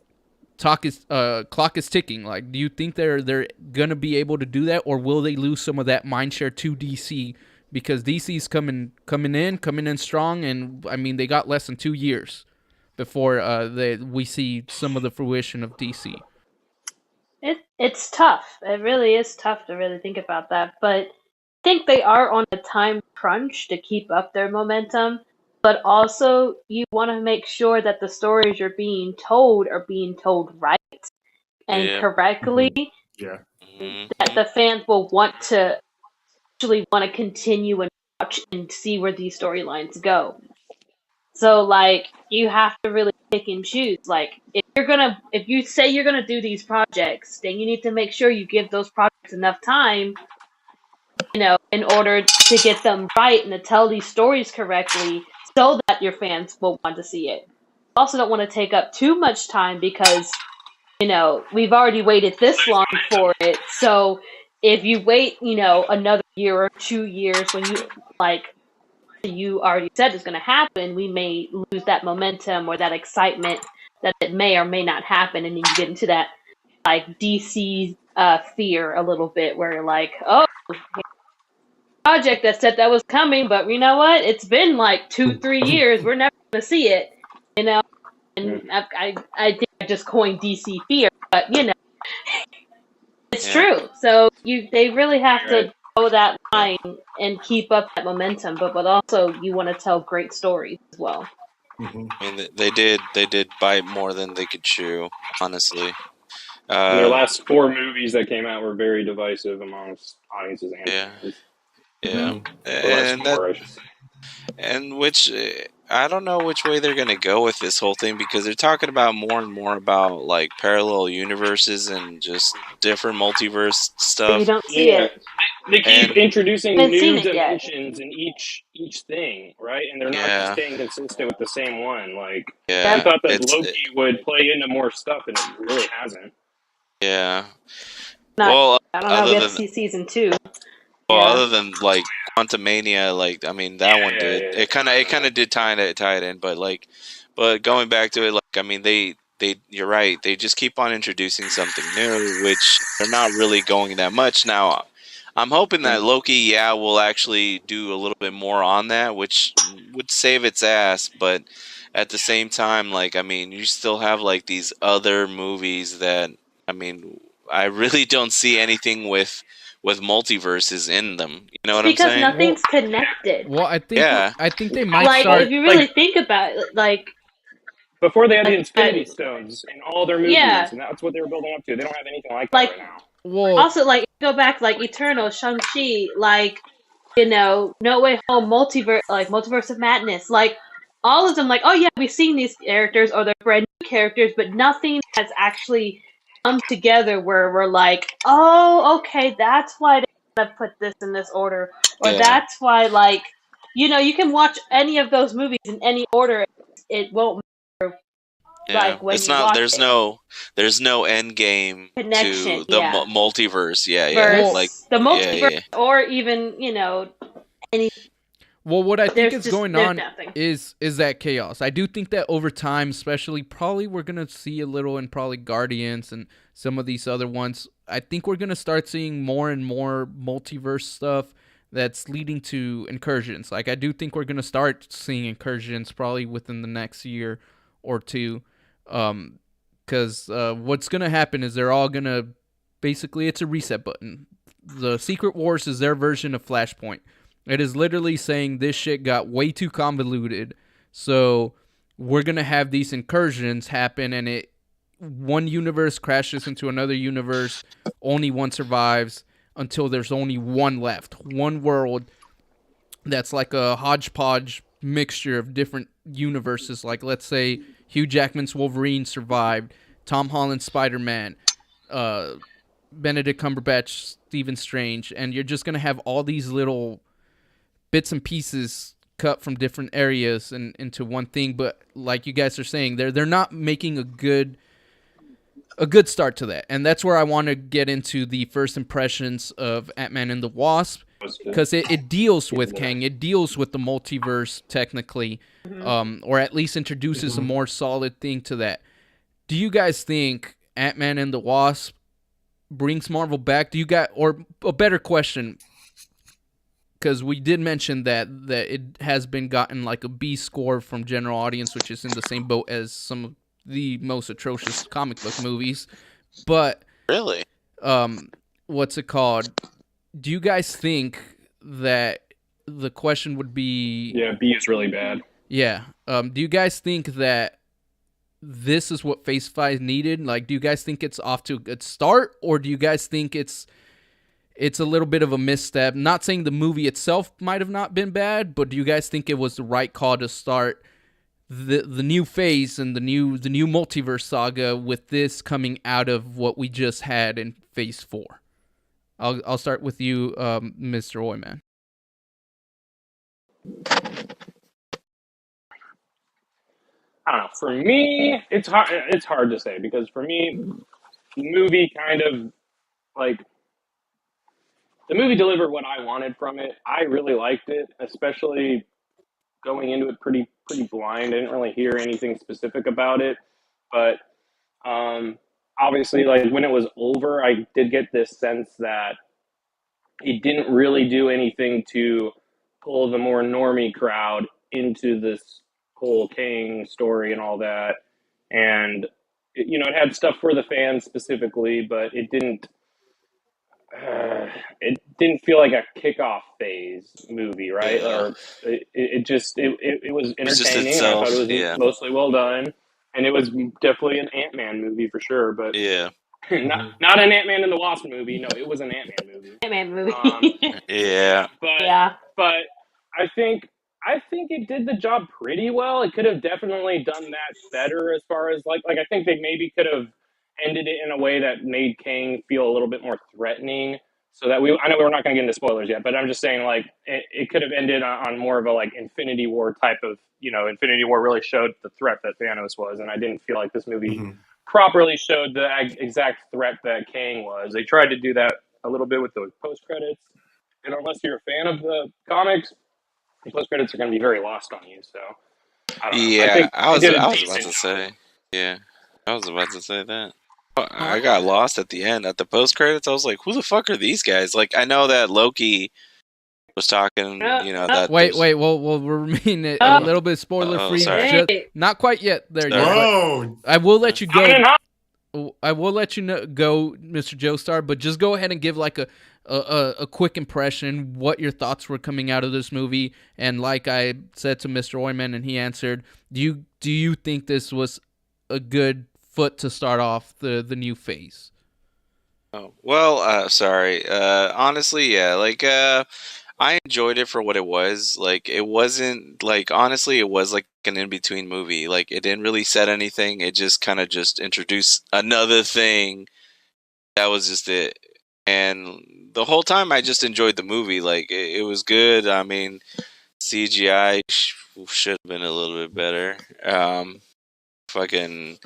clock is ticking? Like, do you think they're going to be able to do that? Or will they lose some of that mindshare to DC? Because DC's coming in strong. And, I mean, they got less than 2 years before we see some of the fruition of DC. It's tough. It really is tough to really think about that. But I think they are on a time crunch to keep up their momentum. But also, you want to make sure that the stories you're being told are being told right and correctly. Yeah. That the fans will want to continue and watch and see where these storylines go. So, like, you have to really pick and choose. Like, if you say you're gonna do these projects, then you need to make sure you give those projects enough time, in order to get them right and to tell these stories correctly, so that your fans will want to see it. You also don't want to take up too much time because, we've already waited this long for it. So, if you wait, another year or 2 years when you already said is going to happen, we may lose that momentum or that excitement that it may or may not happen, and then you get into that like DC fear a little bit, where you're like, oh, project that said that was coming, but you know what? It's been like 2-3 years. We're never going to see it, And I think I just coined DC fear, but it's true. So they really have to go that line and keep up that momentum, but also you want to tell great stories as well. I mean, they did bite more than they could chew, honestly. Their last 4 movies that came out were very divisive amongst audiences and fans. And which I don't know which way they're going to go with this whole thing, because they're talking about more and more about like parallel universes and just different multiverse stuff. You don't see it. They keep introducing new dimensions in each thing, right? And they're not just staying consistent with the same one. Like, I thought that Loki would play into more stuff, and it really hasn't. Yeah. I don't know. We have to see season 2. Well, other than like Quantumania, like, I mean, that one did. It kind of did tie it in, but going back to it, like, I mean, you're right. They just keep on introducing something new, which they're not really going that much now. I'm hoping that Loki, will actually do a little bit more on that, which would save its ass. But at the same time, like, I mean, you still have like these other movies that, I mean, I really don't see anything with multiverses in them. You know what I'm saying? Because nothing's connected. Well, I think they might start. If you really think about it, like, before they had the Infinity Stones in all their movies, and that's what they were building up to. They don't have anything like that right now. Well, also, like, go back, like, Eternal, Shang-Chi, like, No Way Home, Multiverse of Madness, like, all of them, like, oh yeah, we've seen these characters, or they're brand new characters, but nothing has actually come together where we're like, oh, okay, that's why they gotta put this in this order, or that's why, like, you can watch any of those movies in any order, it won't matter. Like, when it's not. There's no end game connection to the multiverse. Like the multiverse, or even any. Well, what I think There's is going there's on nothing. is that chaos. I do think that over time, especially, probably we're gonna see a little in probably Guardians and some of these other ones. I think we're gonna start seeing more and more multiverse stuff that's leading to incursions. Like I do think we're gonna start seeing incursions probably within the next year or two. Because what's gonna happen is they're all gonna basically it's a reset button. The Secret Wars is their version of Flashpoint. It is literally saying this shit got way too convoluted, so we're gonna have these incursions happen, and one universe crashes into another universe, only one survives until there's only one left, one world that's like a hodgepodge mixture of different universes. Like let's say Hugh Jackman's Wolverine survived, Tom Holland's Spider-Man, Benedict Cumberbatch, Stephen Strange, and you're just gonna have all these little bits and pieces cut from different areas and into one thing. But like you guys are saying, they're not making a good start to that, and that's where I want to get into the first impressions of Ant-Man and the Wasp, because it deals with Kang, it deals with the multiverse technically, or at least introduces a more solid thing to that. Do you guys think Ant-Man and the Wasp brings Marvel back? Do you guys, or a better question, because we did mention that it has been gotten like a B score from general audience, which is in the same boat as some of the most atrocious comic book movies. But Really? What's it called? Do you guys think that the question would be? Yeah, B is really bad. Yeah. Do you guys think that this is what Phase 5 needed? Like, do you guys think it's off to a good start, or do you guys think it's a little bit of a misstep? Not saying the movie itself might have not been bad, but do you guys think it was the right call to start the new phase and the new multiverse saga with this coming out of what we just had in Phase 4? I'll start with you, Mr. Oyman. I don't know. For me, it's hard. It's hard to say because for me, the movie kind of like the movie delivered what I wanted from it. I really liked it, especially going into it pretty blind. I didn't really hear anything specific about it, but obviously, like when it was over, I did get this sense that it didn't really do anything to pull the more normie crowd into this whole Kang story and all that. And it had stuff for the fans specifically, but it didn't. It didn't feel like a kickoff phase movie, right? Yeah. Or it was It's just entertaining. itself, I thought it was yeah. mostly well done, and it was definitely an Ant-Man movie for sure. But Yeah. not an Ant-Man and the Wasp movie. No, it was an Ant-Man movie. Ant-Man movie. Yeah. But Yeah. but I think it did the job pretty well. It could have definitely done that better as far as like I think they maybe could have ended it in a way that made Kang feel a little bit more threatening. So that I know we're not going to get into spoilers yet, but I'm just saying like it could have ended on more of a like Infinity War type of, Infinity War really showed the threat that Thanos was, and I didn't feel like this movie properly showed the exact threat that Kang was. They tried to do that a little bit with the post credits, and unless you're a fan of the comics, the post credits are going to be very lost on you. So I don't know. Yeah, I think I was they did a about decent to job. say. Yeah, I was about to say that. I got lost at the end at the post credits. I was like, "Who the fuck are these guys?" Like, I know that Loki was talking. That Wait, there's- we'll remain a little bit spoiler free. sorry. Not quite yet. There, Sorry. Whoa! I will let you go. Coming in hot. I will let you go, Mr. Joestar, but just go ahead and give like a quick impression, what your thoughts were coming out of this movie, and like I said to Mr. Oyman, and he answered, do you think this was a good foot to start off the new phase? Oh, well, sorry. Honestly, yeah. Like, I enjoyed it for what it was. Like, it wasn't like honestly, it was like an in-between movie. Like, it didn't really set anything. It just kind of just introduced another thing. That was just it. And the whole time, I just enjoyed the movie. Like, it was good. I mean, CGI should have been a little bit better. Fucking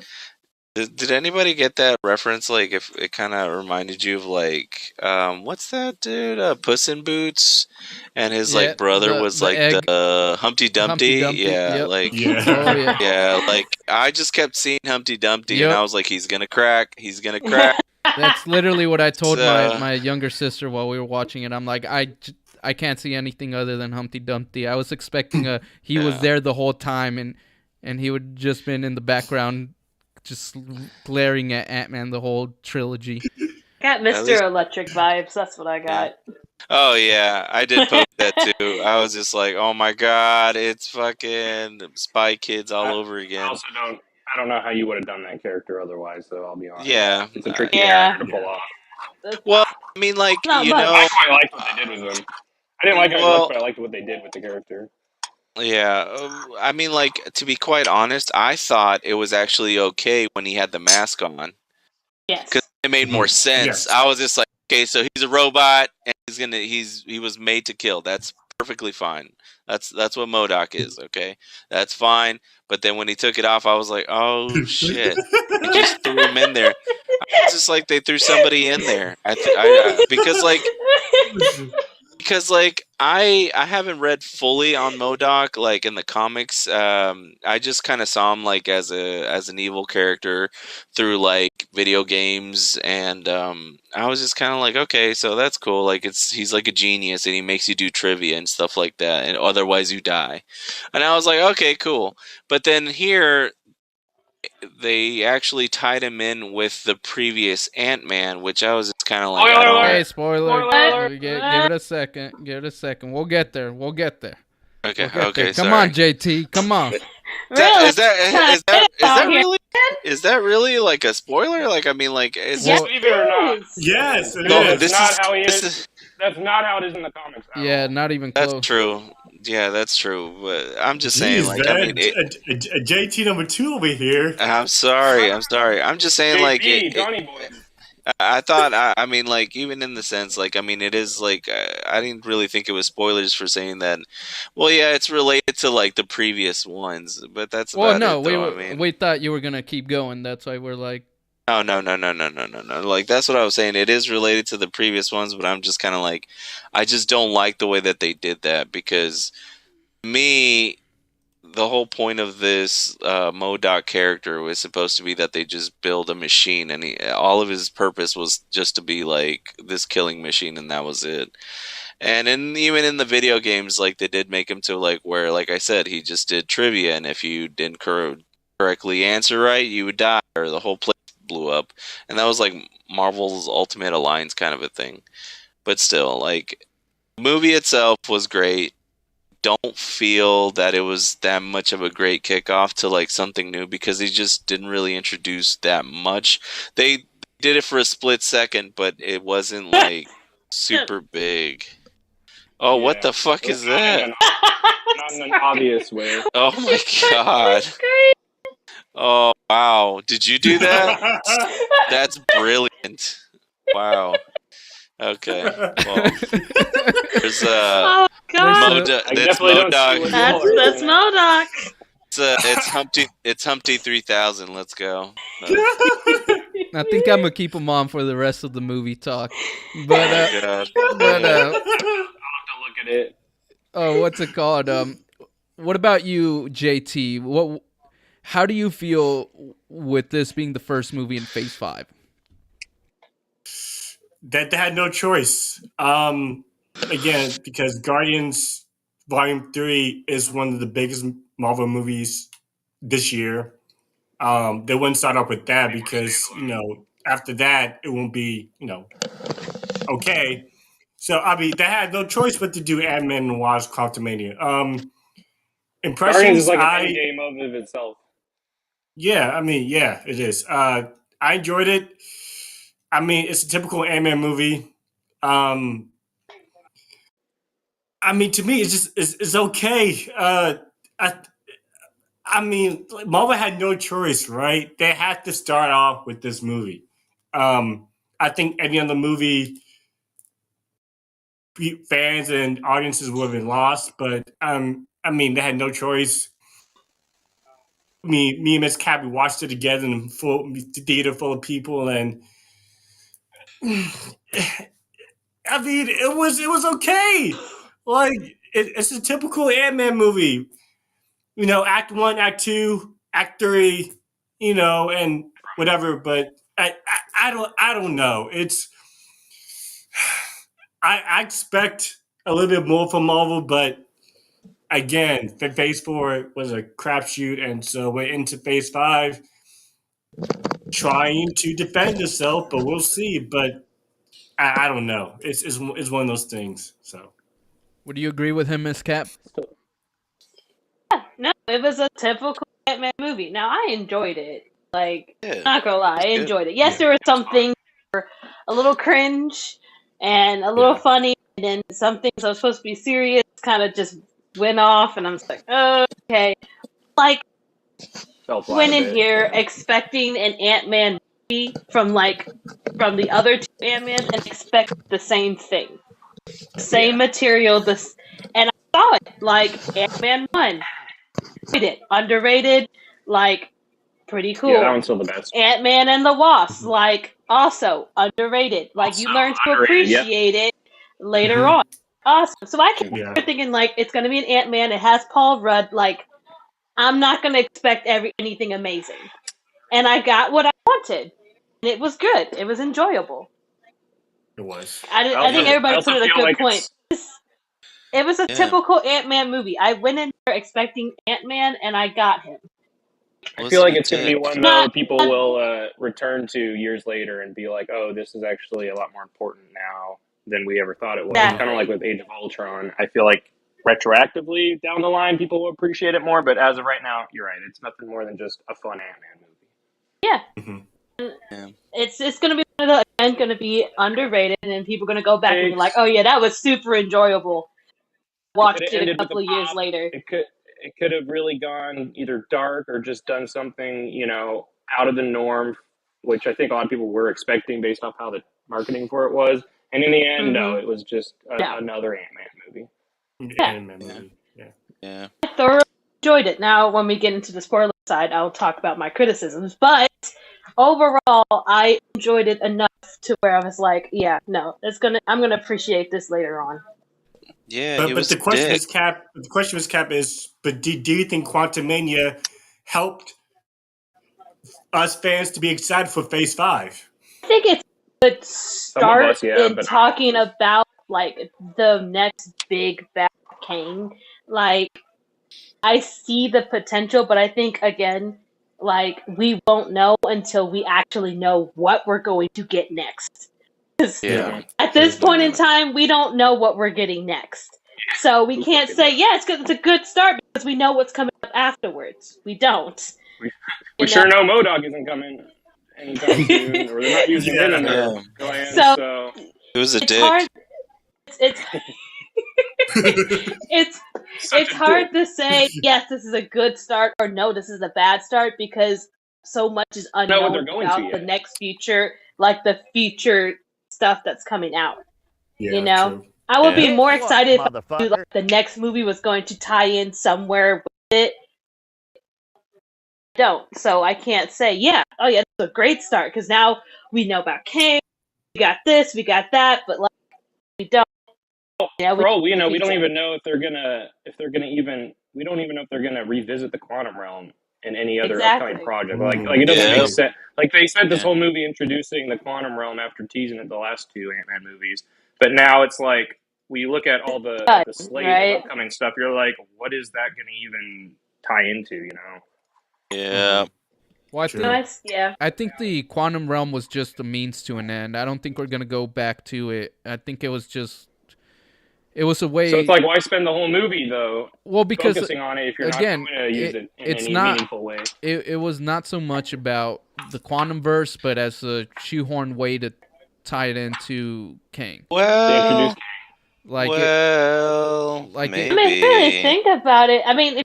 Did anybody get that reference? Like, if it kind of reminded you of like, what's that dude? Puss in Boots, and his Yeah, like brother was the like egg the Humpty Humpty Dumpty. Dumpty. Yeah, Yep. like Oh Yeah. yeah. yeah, like I just kept seeing Humpty Dumpty, and Yep. I was like, he's gonna crack. He's gonna crack. That's literally what I told So my younger sister while we were watching it. I'm like, I can't see anything other than Humpty Dumpty. I was expecting he was yeah. there the whole time and he would just been in the background just glaring at Ant-Man the whole trilogy. Got At Mr. least, Electric vibes. That's what I yeah. got. Oh yeah, I did post that too. I was just like, oh my god, it's fucking Spy Kids all over I again. also don't. I don't know how you would have done that character otherwise. Though I'll be honest. Yeah. It's a tricky Yeah. character to pull off. That's Well, I mean, like not you much. know, I quite liked what they did with him. I didn't like him as much, well, but I liked what they did with the character. yeah. I mean, like to be quite honest, I thought it was actually okay when he had the mask on Yes. because it made more sense. Yes. I was just like, okay, so he's a robot and he was made to kill. That's perfectly fine. That's what MODOK is. Okay, that's fine. But then when he took it off, I was like, oh shit, they just threw him in there. It's just like they threw somebody in there. Because like I haven't read fully on MODOK like in the comics. I just kind of saw him like as an evil character through like video games, and I was just kind of like, okay, so that's cool. Like he's like a genius, and he makes you do trivia and stuff like that, and otherwise you die. And I was like, okay, cool. But then here they actually tied him in with the previous Ant-Man, which I was just kind of like, I Spoiler don't. alert! Hey, spoiler. Spoiler alert! Give it a second. Give it a second. We'll get there. We'll get there. Okay, We'll get okay, there. Come sorry. on, JT. Come on. Really? Is that Here. really like a spoiler? Like I mean, like is Yes. Well, Believe it or not, Yes, it no, is. that's not how he this is. That's not how it is in the comics. At Yeah, all. not even that's close. true. Yeah, that's true. But I'm just saying, Jeez, like I mean, man. A JT number 2 over here. I'm sorry. I'm just saying, like JB, Johnny Boy. I thought. I mean, like even in the sense, like I mean, it is like I didn't really think it was spoilers for saying that. Well, yeah, it's related to like the previous ones, but that's Well, about no, it. Though, I mean, we thought you were gonna keep going. That's why we're like, oh no. Like that's what I was saying. It is related to the previous ones, but I'm just kind of like, I just don't like the way that they did that because me, the whole point of this MODOK character was supposed to be that they just build a machine, and all of his purpose was just to be like this killing machine, and that was it. And even in the video games, like they did make him to like where, like I said, he just did trivia, and if you didn't correctly answer right, you would die, or the whole place blew up. And that was like Marvel's Ultimate Alliance kind of a thing. But still, like the movie itself was great. Don't feel that it was that much of a great kickoff to like something new because they just didn't really introduce that much. They did it for a split second, but it wasn't like super big. Oh, what Yeah. the fuck is that? Not in an obvious way. Oh my god. Oh wow. Did you do that? That's brilliant. Wow. Okay. Well, there's Oh God. I definitely don't see what That's MODOK. it's Humpty 3000. Let's go. I think I'm gonna keep him on for the rest of the movie talk. But God. but I'll have to look at it. oh, what's it called? What about you, JT? How do you feel with this being the first movie in Phase 5? That they had no choice. Again, because Guardians Volume 3 is one of the biggest Marvel movies this year. They wouldn't start off with that because, after that, it won't be, okay. So, I mean, they had no choice but to do Ant-Man and Wasp Quantumania. Impressions, Guardians is like an end game of itself. Yeah, I mean, yeah, it is. I enjoyed it. I mean, it's a typical Ant-Man movie. I mean, to me, it's just it's okay. I mean, Marvel had no choice, right? They had to start off with this movie. I think any other movie, fans and audiences would have been lost. But I mean, they had no choice. me and Miss Cabby watched it together in full theater full of people, and I mean, it was okay. Like it's a typical Ant-Man movie. You know, Act 1, Act 2, Act 3. You know, and whatever. But I don't know. It's I expect a little bit more from Marvel, but again, Phase 4 was a crapshoot, and so we're into Phase 5, trying to defend itself, but we'll see. But I don't know. It's one of those things. So, Would you agree with him, Miss Cap? No, it was a typical Ant-Man movie. Now, I enjoyed it. Like, Yeah, not gonna lie, I it's good. enjoyed it. Yes, there were some things that were a little cringe and a little funny, and then some things that were supposed to be serious kind of just went off, and I'm just like, okay. Like, Fell flat went a in bit. here expecting an Ant-Man movie from the other two Ant-Mans and expect the same thing. The same material, and I saw it. Like, Ant-Man 1. Underrated, like, pretty cool. Yeah, that one's still the best. Ant-Man and the Wasp, like, also underrated. Like, you learn to appreciate it later on. Awesome. So I kept thinking, like, it's going to be an Ant-Man. It has Paul Rudd. Like, I'm not going to expect anything amazing. And I got what I wanted. And it was good. It was enjoyable. it was. I think everybody put it a good point. It was a Yeah. typical Ant-Man movie. I went in there expecting Ant-Man, and I got him. I feel like it's going to be one, though, people will return to years later and be like, oh, this is actually a lot more important now than we ever thought it was. Exactly. Kind of like with Age of Ultron. I feel like retroactively down the line, people will appreciate it more, but as of right now, you're right. It's nothing more than just a fun Ant-Man movie. Yeah. Yeah. It's going to be again going to be underrated, and then people are going to go back and be like, oh yeah, that was super enjoyable. Watch it a couple of years later. It could have really gone either dark or just done something, you know, out of the norm, which I think a lot of people were expecting based off how the marketing for it was. And in the end, no, it was just another Ant-Man movie. Ant-Man movie. Yeah. I thoroughly enjoyed it. Now, when we get into the spoiler side, I'll talk about my criticisms. But overall, I enjoyed it enough to where I was like, yeah, no, I'm gonna appreciate this later on. Yeah, but the question is, Cap. The question is, Cap, is, but do you think Quantumania helped us fans to be excited for Phase 5? I think it's a good start in talking about like the next big bad Kang. Like, I see the potential, but I think again, like, we won't know until we actually know what we're going to get next. At this point in time, we don't know what we're getting next. So we can't say, yeah, it's a good start because we know what's coming up afterwards. We don't. We sure know MODOK isn't coming anytime soon, or they're not using him in their plan, so it was a dick. Hard, it's hard to say, yes, this is a good start, or no, this is a bad start, because so much is unknown about the next future, like the future stuff that's coming out. Yeah, you know, true. I would be more excited if I knew, like, the next movie was going to tie in somewhere with it. I don't, so I can't say, yeah, oh yeah, it's a great start, because now we know about Kang, we got this, we got that, but like, we don't. Yeah, we don't even know if they're gonna we don't even know if they're gonna revisit the quantum realm in any other upcoming project. Like it doesn't make sense. Like, they spent this whole movie introducing the quantum realm after teasing it the last two Ant-Man movies, but now it's like, when you look at all the slate of upcoming stuff, you're like, what is that gonna even tie into? You know? Yeah. Well, I think the quantum realm was just a means to an end. I don't think we're gonna go back to it. I think it was a way. So it's like, why spend the whole movie though? Well, because focusing on it if you're not going to use it in any meaningful way. It was not so much about the quantum verse, but as a shoehorn way to tie it into Kang. Well, maybe. I mean, really think about it. I mean,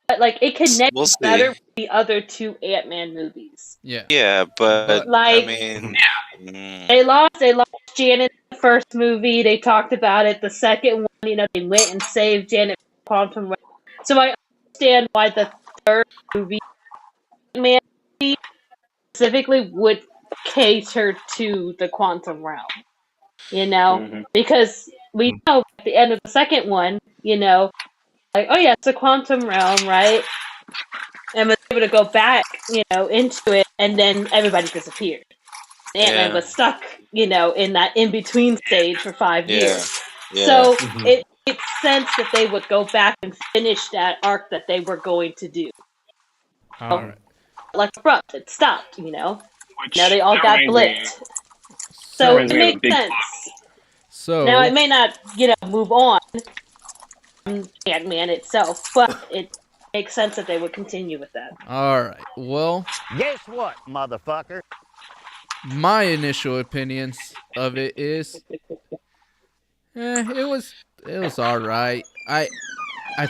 it connects better with the other two Ant-Man movies. Yeah, but like, I mean, they lost Janet in the first movie. They talked about it. The second one, you know, they went and saved Janet from Quantum Realm. So I understand why the third movie specifically would cater to the quantum realm, because we know at the end of the second one, like, oh yeah, it's a quantum realm, right? And was able to go back, into it, and then everybody disappeared. Ant-Man was stuck, in that in-between stage for 5 years. So it makes sense that they would go back and finish that arc that they were going to do. All right. Like abrupt, it stopped, Which Now they all got blipped. So it makes sense. So Now it may not, move on from Ant-Man itself, but it makes sense that they would continue with that. all right. Well, Guess what, motherfucker? my initial opinions of it is, it was all right. I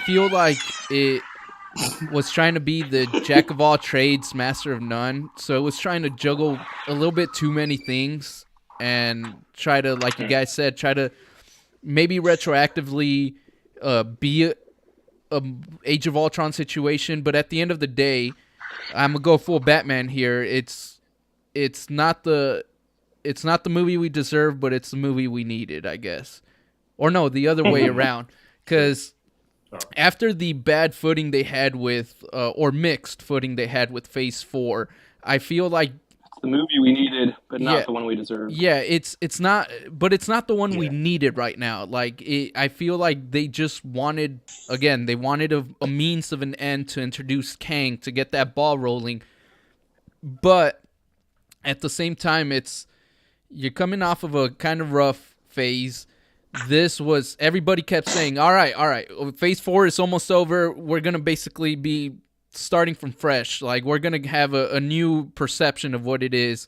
feel like it was trying to be the jack of all trades, master of none. So it was trying to juggle a little bit too many things and try to, like you guys said, try to maybe retroactively be a Age of Ultron situation. But at the end of the day, I'm gonna go full Batman here. It's not the movie we deserve, but it's the movie we needed, I guess. Or no, the other way around. Because after the bad footing they had with, or mixed footing they had with Phase 4, I feel like the movie we needed, but not the one we deserved. Yeah, it's not, but it's not the one we needed right now. Like, I feel like they just wanted, again, they wanted a means of an end to introduce Kang to get that ball rolling. But at the same time, you're coming off of a kind of rough phase. Everybody kept saying, all right, Phase 4 is almost over. We're going to basically be starting from fresh. Like, we're going to have a new perception of what it is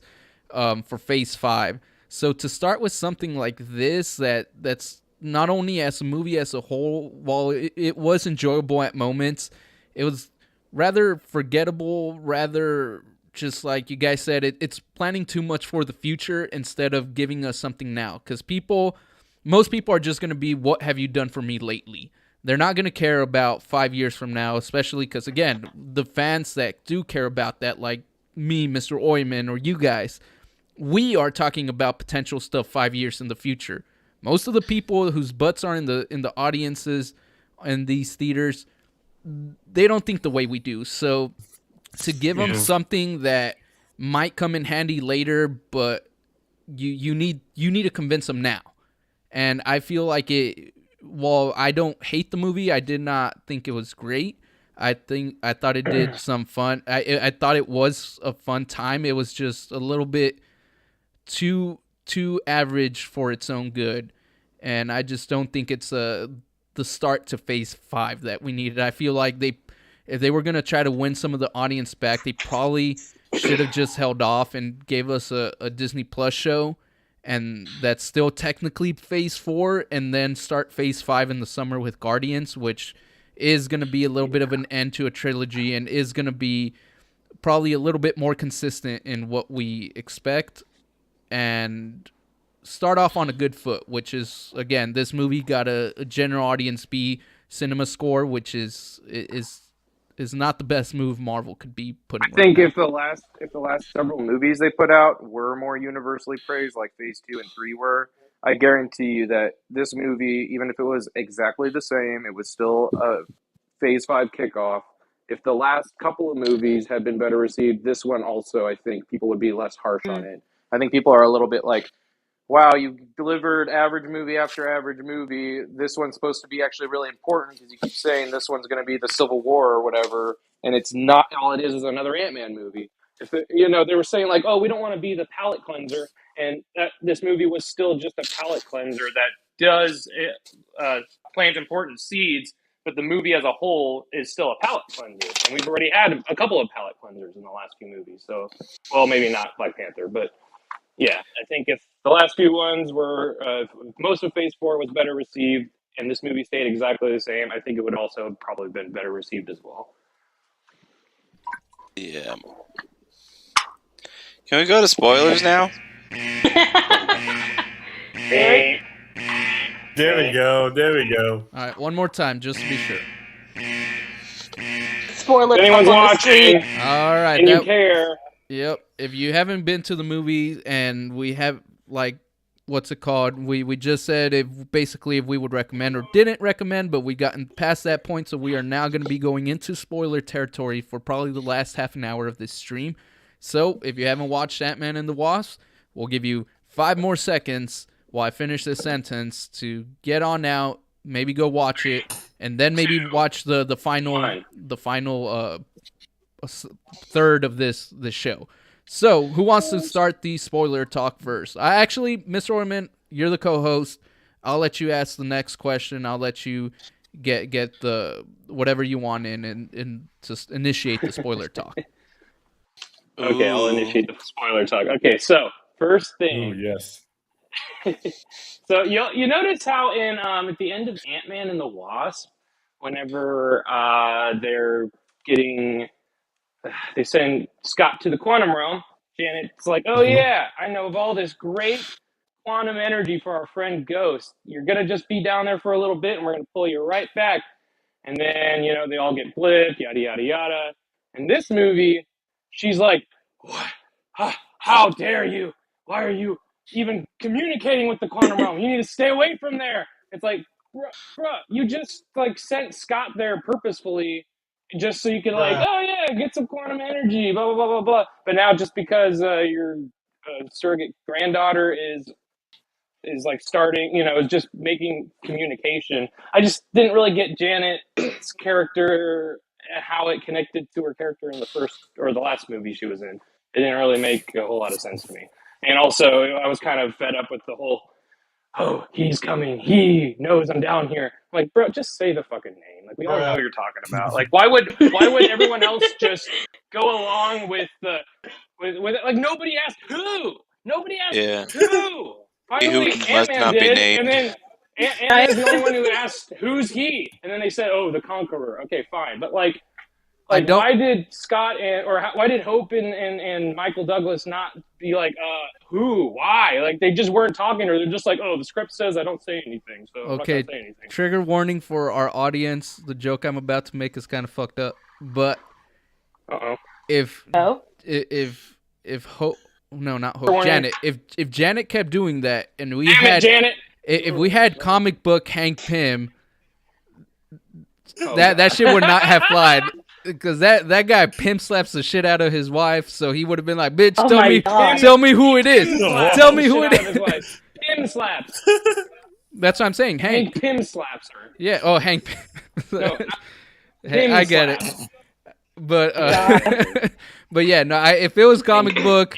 for Phase 5. So to start with something like this, that's not only as a movie as a whole, while it was enjoyable at moments, it was rather forgettable, rather just like you guys said, it's planning too much for the future instead of giving us something now. Because most people are just going to be, what have you done for me lately? They're not going to care about 5 years from now, especially because, again, the fans that do care about that, like me, Mr. Oyman, or you guys, we are talking about potential stuff 5 years in the future. Most of the people whose butts are in the audiences in these theaters, they don't think the way we do. So to give them something that might come in handy later, but you need to convince them now. And I feel like while I don't hate the movie, I did not think it was great. I thought it did some fun. I thought it was a fun time. It was just a little bit too average for its own good. And I just don't think it's the start to Phase 5 that we needed. I feel like if they were going to try to win some of the audience back, they probably should have just held off and gave us a Disney Plus show. And that's still technically Phase 4, and then start Phase 5 in the summer with Guardians, which is going to be a little bit of an end to a trilogy and is going to be probably a little bit more consistent in what we expect, and start off on a good foot, which is, again, this movie got a general audience B cinema score, which is not the best move Marvel could be putting. I think if the last several movies they put out were more universally praised, like Phase 2 and 3 were, I guarantee you that this movie, even if it was exactly the same, it was still a Phase 5 kickoff. If the last couple of movies had been better received, this one also, I think people would be less harsh on it. I think people are a little bit like, wow, you delivered average movie after average movie. This one's supposed to be actually really important because you keep saying this one's going to be the Civil War or whatever, and it's not. All it is another Ant-Man movie. They were saying like, oh, we don't want to be the palate cleanser, and this movie was still just a palate cleanser that does plant important seeds, but the movie as a whole is still a palate cleanser, and we've already had a couple of palate cleansers in the last few movies. So, well, maybe not Black Panther, but. Yeah, I think if the last few ones were, most of Phase 4 was better received, and this movie stayed exactly the same, I think it would also have probably been better received as well. Yeah. Can we go to spoilers now? There we go. All right, one more time, just to be sure. spoiler If anyone's talk on the street. watching All right. and you care, Yep. If you haven't been to the movie and we have what's it called? We just said if we would recommend or didn't recommend, but we gotten past that point, so we are now going to be going into spoiler territory for probably the last half an hour of this stream. So if you haven't watched Ant-Man and the Wasp, we'll give you 5 more seconds while I finish this sentence to get on out, maybe go watch it, and then maybe watch the final third of this show. So, who wants to start the spoiler talk first? Mr. Orman, you're the co-host. I'll let you ask the next question. I'll let you get the whatever you want in and just initiate the spoiler talk. Okay, I'll initiate the spoiler talk. Okay, so first thing. Ooh, yes. So you notice how in at the end of Ant-Man and the Wasp, whenever they send Scott to the quantum realm, Janet's like, "Oh yeah, I know of all this great quantum energy for our friend Ghost. You're gonna just be down there for a little bit, and we're gonna pull you right back." And then they all get blipped, yada yada yada. In this movie, she's like, "What? How dare you? Why are you even communicating with the quantum realm? You need to stay away from there." It's like, bruh, you just sent Scott there purposefully just so you could oh yeah, get some quantum energy, blah blah blah blah blah. But now just because your surrogate granddaughter is starting, is just making communication. I just didn't really get Janet's character, how it connected to her character in the first or the last movie she was in. It didn't really make a whole lot of sense to me. And also, I was kind of fed up with the whole, "Oh, he's coming. He knows I'm down here." I'm like, bro, just say the fucking name. We all know what you're talking about. Why would everyone else just go along with nobody asked who? Nobody asked who. Finally, Ant-Man did, and then Ant-Man's the only one who asked, "Who's he?" And then they said, "Oh, the Conqueror." Okay, fine, but why did Scott why did Hope and Michael Douglas not be who, why? They just weren't talking, or they're just "Oh, the script says I don't say anything, so I'm not gonna say anything." Trigger warning for our audience. The joke I'm about to make is kind of fucked up, but if Hope, no, not Hope, Janet, if Janet kept doing that, and if we had comic book Hank Pym, that shit would not have flied. Because that guy pimp slaps the shit out of his wife, so he would have been like, "Bitch, tell me who it is. Tell me who it is." Pim slaps. That's what I'm saying. Hank Pym slaps her. Yeah. Oh, Hank. No, Hey, I get it. But but yeah, no. If it was comic book,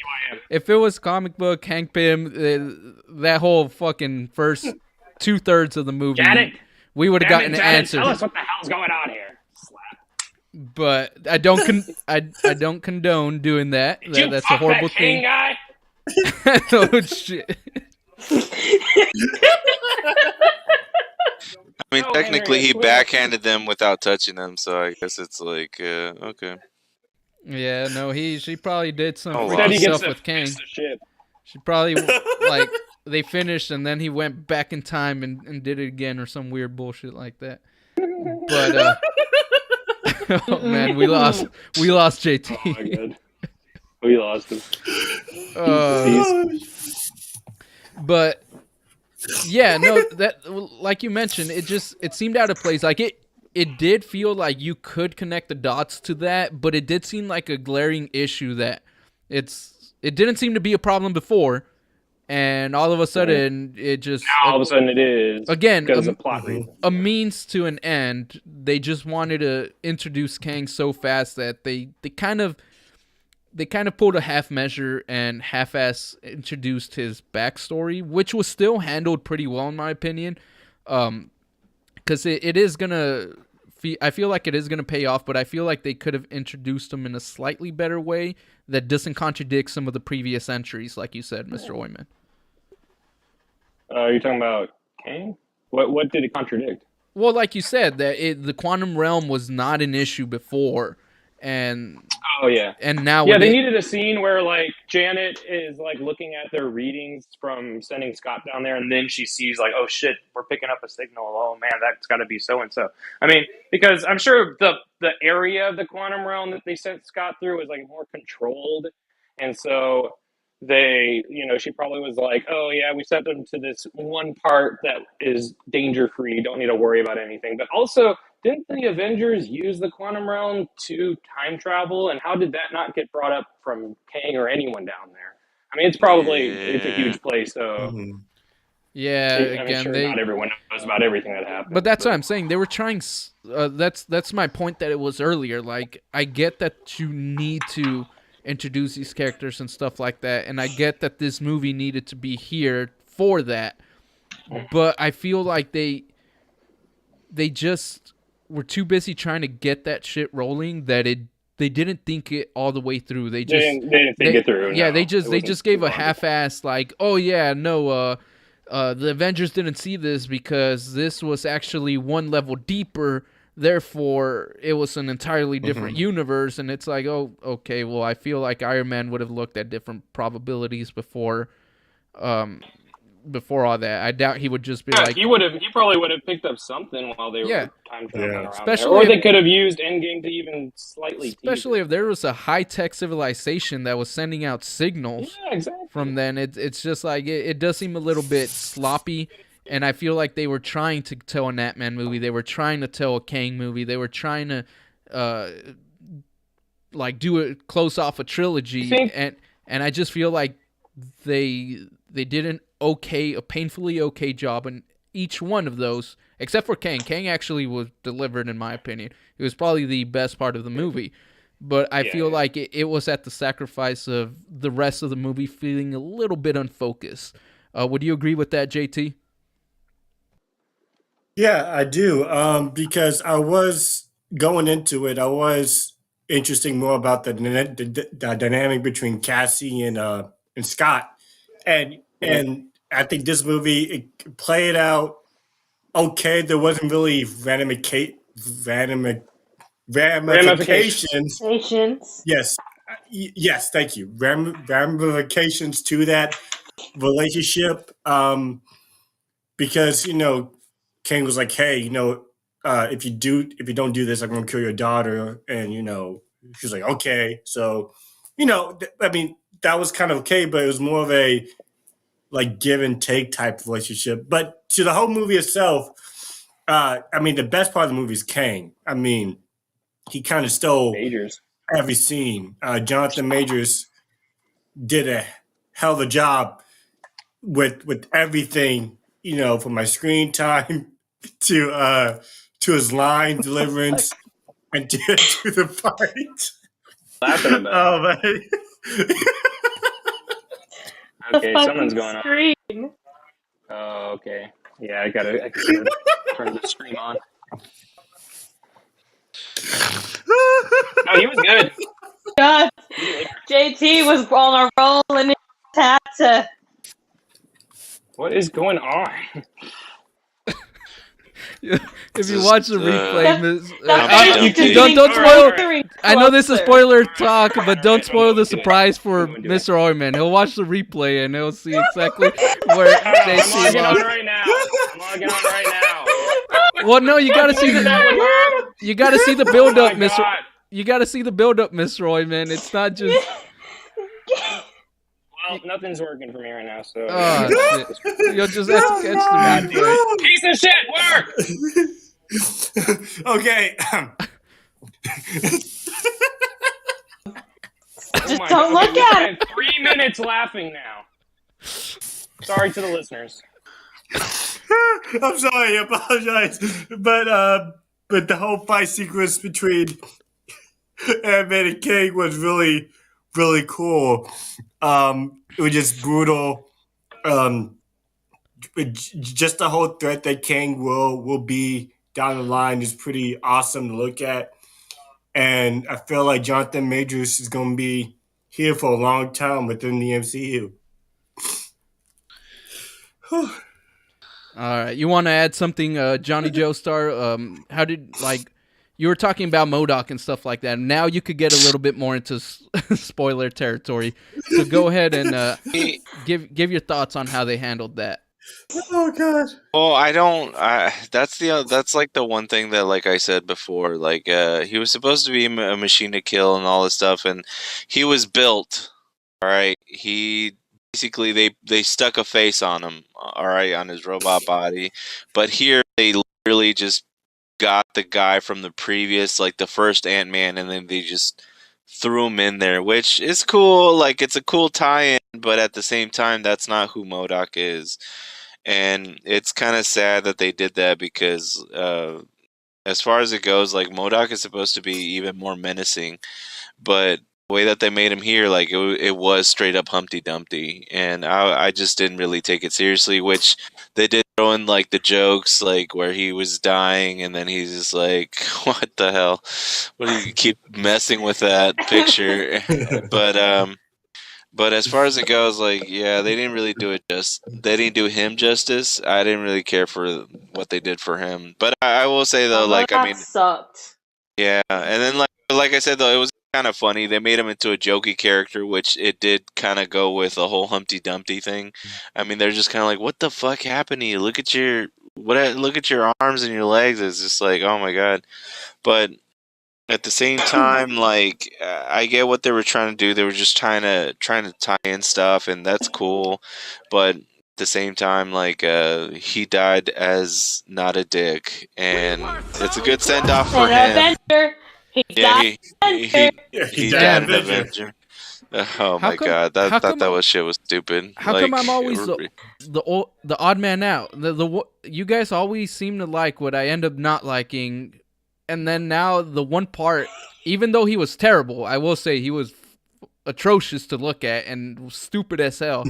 Hank Pym, that whole fucking first 2/3 of the movie, Janet, we would have gotten an answer. Tell us what the hell's going on here. But I don't I don't condone doing that. That's a horrible thing. Guy? Oh shit. I mean, technically, he backhanded them without touching them, so I guess it's okay. Yeah, no, she probably did some freaky stuff with Kang. She probably they finished and then he went back in time and did it again or some weird bullshit like that. But oh man, we lost JT. Oh my god, we lost him. But yeah, no, that like you mentioned, it seemed out of place. It did feel like you could connect the dots to that, but it did seem like a glaring issue that it didn't seem to be a problem before, and all of a sudden it just now all of a sudden it is again because of plot reasons. A means to an end. They just wanted to introduce Kang so fast that they kind of pulled a half measure and half-ass introduced his backstory, which was still handled pretty well in my opinion. Because it is gonna, I feel like it is gonna pay off, but I feel like they could have introduced him in a slightly better way that doesn't contradict some of the previous entries, like you said, Mr. Oyman. You're talking about Kang? What did it contradict? Well, like you said, that the quantum realm was not an issue before, and Oh yeah. now Yeah, with they it, needed a scene where like Janet is like looking at their readings from sending Scott down there, and then she sees like, oh shit, we're picking up a signal. Oh man, that's got to be so and so. I mean, because I'm sure the area of the quantum realm that they sent Scott through was like more controlled, and so they, she probably was like, oh yeah, we sent them to this one part that is danger free. Don't need to worry about anything. But also, didn't the Avengers use the quantum realm to time travel? And how did that not get brought up from Kang or anyone down there? I mean, it's a Yeah. huge place, so yeah, I'm again sure not they. everyone knows about everything that happened. But that's what I'm saying. They were trying. That's my point that it was earlier. Like I get that you need to introduce these characters and stuff like that, and I get that this movie needed to be here for that. But I feel like they just were too busy trying to get that shit rolling that they didn't think it all the way through. They didn't think it through. Yeah, No, they it wasn't just gave a logical. half-ass like, oh yeah, no, the Avengers didn't see this because this was actually one level deeper. Therefore, it was an entirely different universe, and it's like, oh, okay. Well, I feel like Iron Man would have looked at different probabilities before all that. I doubt he would just be like, he probably would have picked up something while they were time traveling around especially there. Or if- they could have used Endgame to even slightly especially if there was a high-tech civilization that was sending out signals exactly. from then. It's just like it does seem a little bit sloppy, and I feel like they were trying to tell an Ant-Man movie. They were trying to tell a Kang movie. They were trying to like do it close off a trilogy, and I just feel like they did a painfully okay job in each one of those, except for Kang. Kang actually was delivered, in my opinion. It was probably the best part of the movie, but I feel like it was at the sacrifice of the rest of the movie feeling a little bit unfocused. Would you agree with that, JT? Yeah, I do. Because I was going into it, I was interested more about the dynamic between Cassie and Scott, and I think this movie it played out okay. There wasn't really ramifications. Patience. Yes, yes, thank you. Ramifications to that relationship, because Kang was like, "Hey, if you don't do this, I'm gonna kill your daughter," and she's like, "Okay." So, I mean, that was kind of okay, but it was more of a like give and take type relationship. But to the whole movie itself, I mean, the best part of the movie is Kang. I mean, he kind of stole Majors. every scene. Jonathan Majors did a hell of a job with everything, from my screen time to his line deliverance and to the fight. Laughing about. Oh man. Okay, The someone's fucking going on. screen. Oh, okay. Yeah, I gotta turn the stream on. Oh, he was good. God, JT was on a roll and he had to. What is going on? If you watch the replay, Don't spoil. I know this is spoiler talk, but don't spoil the surprise for Mr. Oyman. He'll watch the replay and he'll see exactly where I'm JT logging on lost. right now. I'm logging on right now. Well, no, you gotta see the build up, Oh my Mr. God. You gotta see the build up, Mr. Oyman. It's not just. Well, nothing's working for me right now, so. Oh, shit. You'll just have to catch the replay. Piece of shit, work! Okay. Just don't look at it. 3 minutes laughing now. Sorry to the listeners. I'm sorry, I apologize. But the whole fight sequence between Ant-Man and Kang was really, really cool. It was just brutal. Just the whole threat that Kang will be down the line is pretty awesome to look at. And I feel like Jonathan Majors is going to be here for a long time within the MCU. All right, you want to add something, Johnny Joestar? How did you were talking about MODOK and stuff like that. Now you could get a little bit more into spoiler territory. So go ahead and give your thoughts on how they handled that. Oh god. Well, I don't. That's like the one thing that, like I said before, like he was supposed to be a machine to kill and all this stuff, and he was built. All right, he basically they stuck a face on him. All right, on his robot body, but here they literally just got the guy from the previous, like the first Ant-Man, and then they just threw him in there, which is cool. Like it's a cool tie-in, but at the same time, that's not who MODOK is. And it's kind of sad that they did that because, as far as it goes, like MODOK is supposed to be even more menacing, but the way that they made him here, like it was straight up Humpty Dumpty, and I just didn't really take it seriously. Which they did throw in like the jokes, like where he was dying, and then he's just like, "What the hell? What do you keep messing with that picture?" But as far as it goes, like, yeah, they didn't really do it they didn't do him justice. I didn't really care for what they did for him. But I will say though, like, I mean, sucked. yeah, and then like I said though, it was kind of funny. They made him into a jokey character, which it did kind of go with the whole Humpty Dumpty thing. I mean, they're just kind of like, what the fuck happened to you? Look at your arms and your legs. It's just like, oh my god. But at the same time, like I get what they were trying to do. They were just trying to tie in stuff, and that's cool. But at the same time, like he died as not a dick, and it's a good send off for him. Avenger. He died. He died an Avenger. Oh my god, that shit was stupid. How come I'm always the odd man out? You guys always seem to like what I end up not liking. And then now the one part, even though he was terrible, I will say he was atrocious to look at and stupid as hell.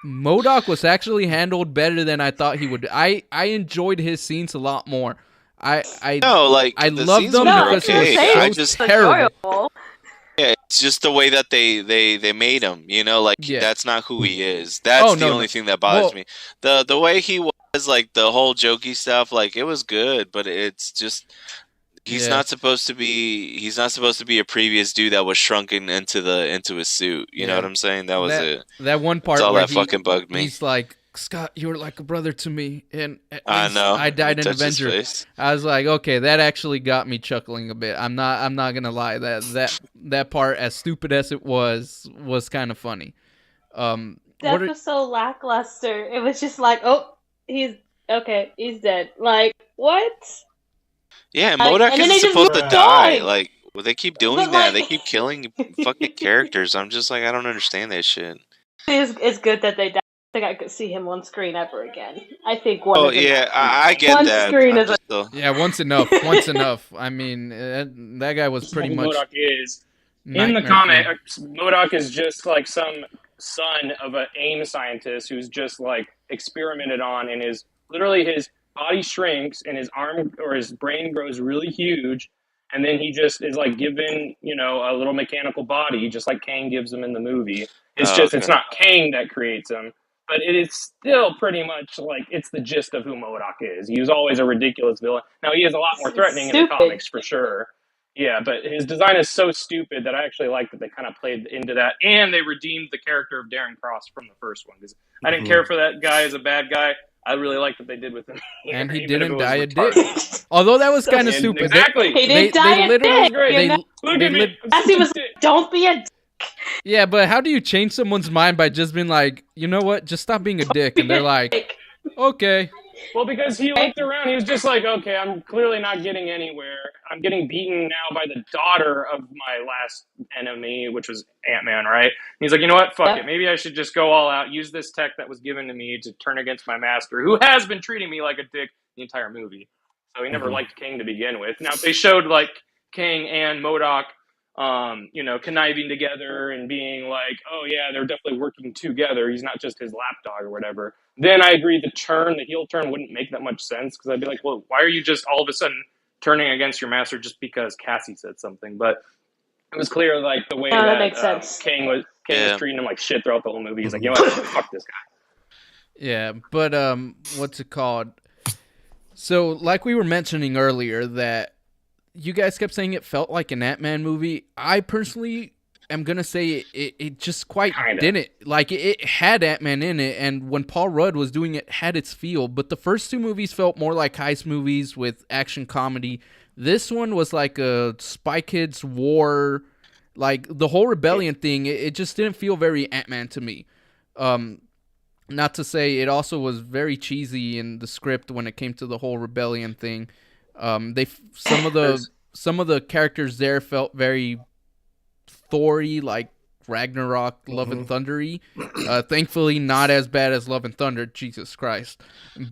MODOK was actually handled better than I thought he would. I enjoyed his scenes a lot more. I loved them because he was just terrible. Yeah, it's just the way that they made him. You know, like that's not who he is. That's the only thing that bothers me. The way he was, like the whole jokey stuff, like it was good, but it's just he's not supposed to be a previous dude that was shrunken into his suit. You know what I'm saying? That was it. That one part that's all where that fucking bugged me. He's like, Scott, you were like a brother to me, and I know I died in Avenger. I was like, okay, that actually got me chuckling a bit. I'm not gonna lie, that part, as stupid as it was kind of funny. That was so lackluster. It was just like, oh, he's dead. Like, what? Yeah, MODOK isn't supposed to die. Like, they keep doing that. They keep killing fucking characters. I'm just like, I don't understand that shit. It's good that they died. I think I could see him on screen ever again. I think one. Oh yeah, I get one that. Screen is once enough. Once enough. I mean, that guy was pretty much. MODOK is in the comic. MODOK is just like some son of an AIM scientist who's just like experimented on, and his body shrinks and his arm or his brain grows really huge, and then he just is like given a little mechanical body, just like Kang gives him in the movie. It's not Kang that creates him. But it is still pretty much like it's the gist of who MODOK is. He was always a ridiculous villain. Now he is a lot more threatening in the comics for sure. Yeah, but his design is so stupid that I actually like that they kind of played into that, and they redeemed the character of Darren Cross from the first one because I didn't care for that guy as a bad guy. I really liked what they did with him. And he didn't die a dick. Although that was kind of stupid. Exactly. He didn't die a dick. Look at me. He was like, don't be a dick. Yeah, but how do you change someone's mind by just being like, you know what, just stop being a dick, and they're like, okay. Well, because he looked around, he was just like, okay, I'm clearly not getting anywhere. I'm getting beaten now by the daughter of my last enemy, which was Ant-Man, right? And he's like, you know what, fuck it. Maybe I should just go all out, use this tech that was given to me to turn against my master, who has been treating me like a dick the entire movie. So he never liked Kang to begin with. Now, they showed, like, Kang and MODOK conniving together and being like, oh yeah, they're definitely working together. He's not just his lapdog or whatever. Then I agree the heel turn wouldn't make that much sense because I'd be like, well, why are you just all of a sudden turning against your master just because Cassie said something? But it was clear like the way that makes sense. Kang was treating him like shit throughout the whole movie. He's like, you know what, fuck this guy. Yeah, but what's it called? So like we were mentioning earlier that you guys kept saying it felt like an Ant-Man movie. I personally am gonna say it just quite Kinda. didn't. Like it had Ant-Man in it, and when Paul Rudd was doing it, had its feel. But the first two movies felt more like heist movies with action comedy. This one was like a Spy Kids war, like the whole rebellion thing. It just didn't feel very Ant-Man to me. Not to say it also was very cheesy in the script when it came to the whole rebellion thing. Some of the characters there felt very Thor-y, like Ragnarok, Love and Thunder-y. Thankfully, not as bad as Love and Thunder. Jesus Christ!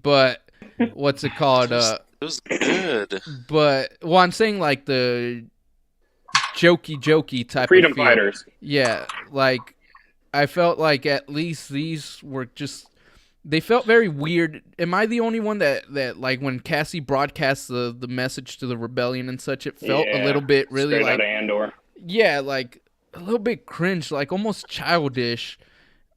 But what's it called? It was good. But well, I'm saying like the jokey type Freedom of feel. fighters. Yeah, like I felt like at least these were just. They felt very weird. Am I the only one that like when Cassie broadcasts the message to the rebellion and such, it felt a little bit really straight like out of Andor. Yeah, like a little bit cringe, like almost childish.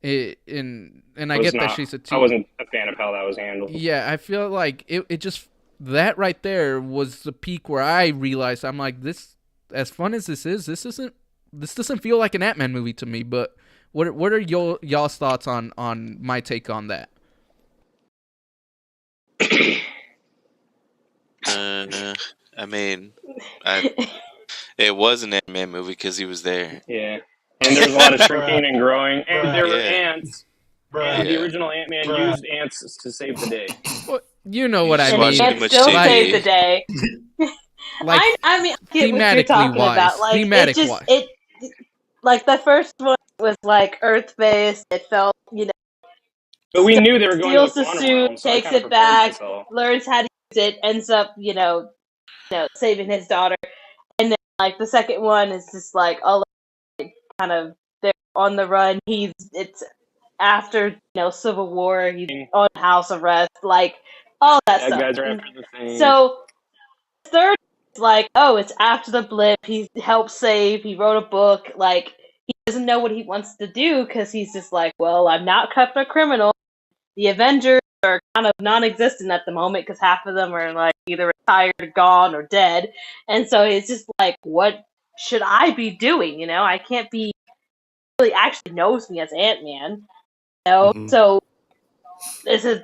And I get that she's a teen. I wasn't a fan of how that was handled. Yeah, I feel like it just that right there was the peak where I realized I'm like, this, as fun as this doesn't feel like an Ant-Man movie to me. But what are y'all's thoughts on my take on that? I mean, it was an Ant-Man movie because he was there. Yeah. And there was a lot of shrinking and growing, and there were Yeah. ants. And the original Ant-Man used ants to save the day. Well, you know what I just mean. watched too Ants much still TV. save the day. Like I mean, I get what you're thematically talking wise, about. Like thematic-wise. it like the first one was like Earth-based. It felt, But we knew they were going to steals the the quantum suit, realm, so I takes kind of it prepared back, myself. learns how to use it, ends up, saving his daughter. And then like the second one is just like all kind of they're on the run. It's after Civil War. He's on house arrest, like all that Bad stuff. guys are after the thing. So third is like, oh, it's after the blip. He helped save. He wrote a book. Like he doesn't know what he wants to do because he's just like, well, I'm not cut a criminal. The Avengers are kind of non-existent at the moment because half of them are like either retired, or gone, or dead. And so it's just like, what should I be doing? I can't be. Really actually knows me as Ant-Man. So this is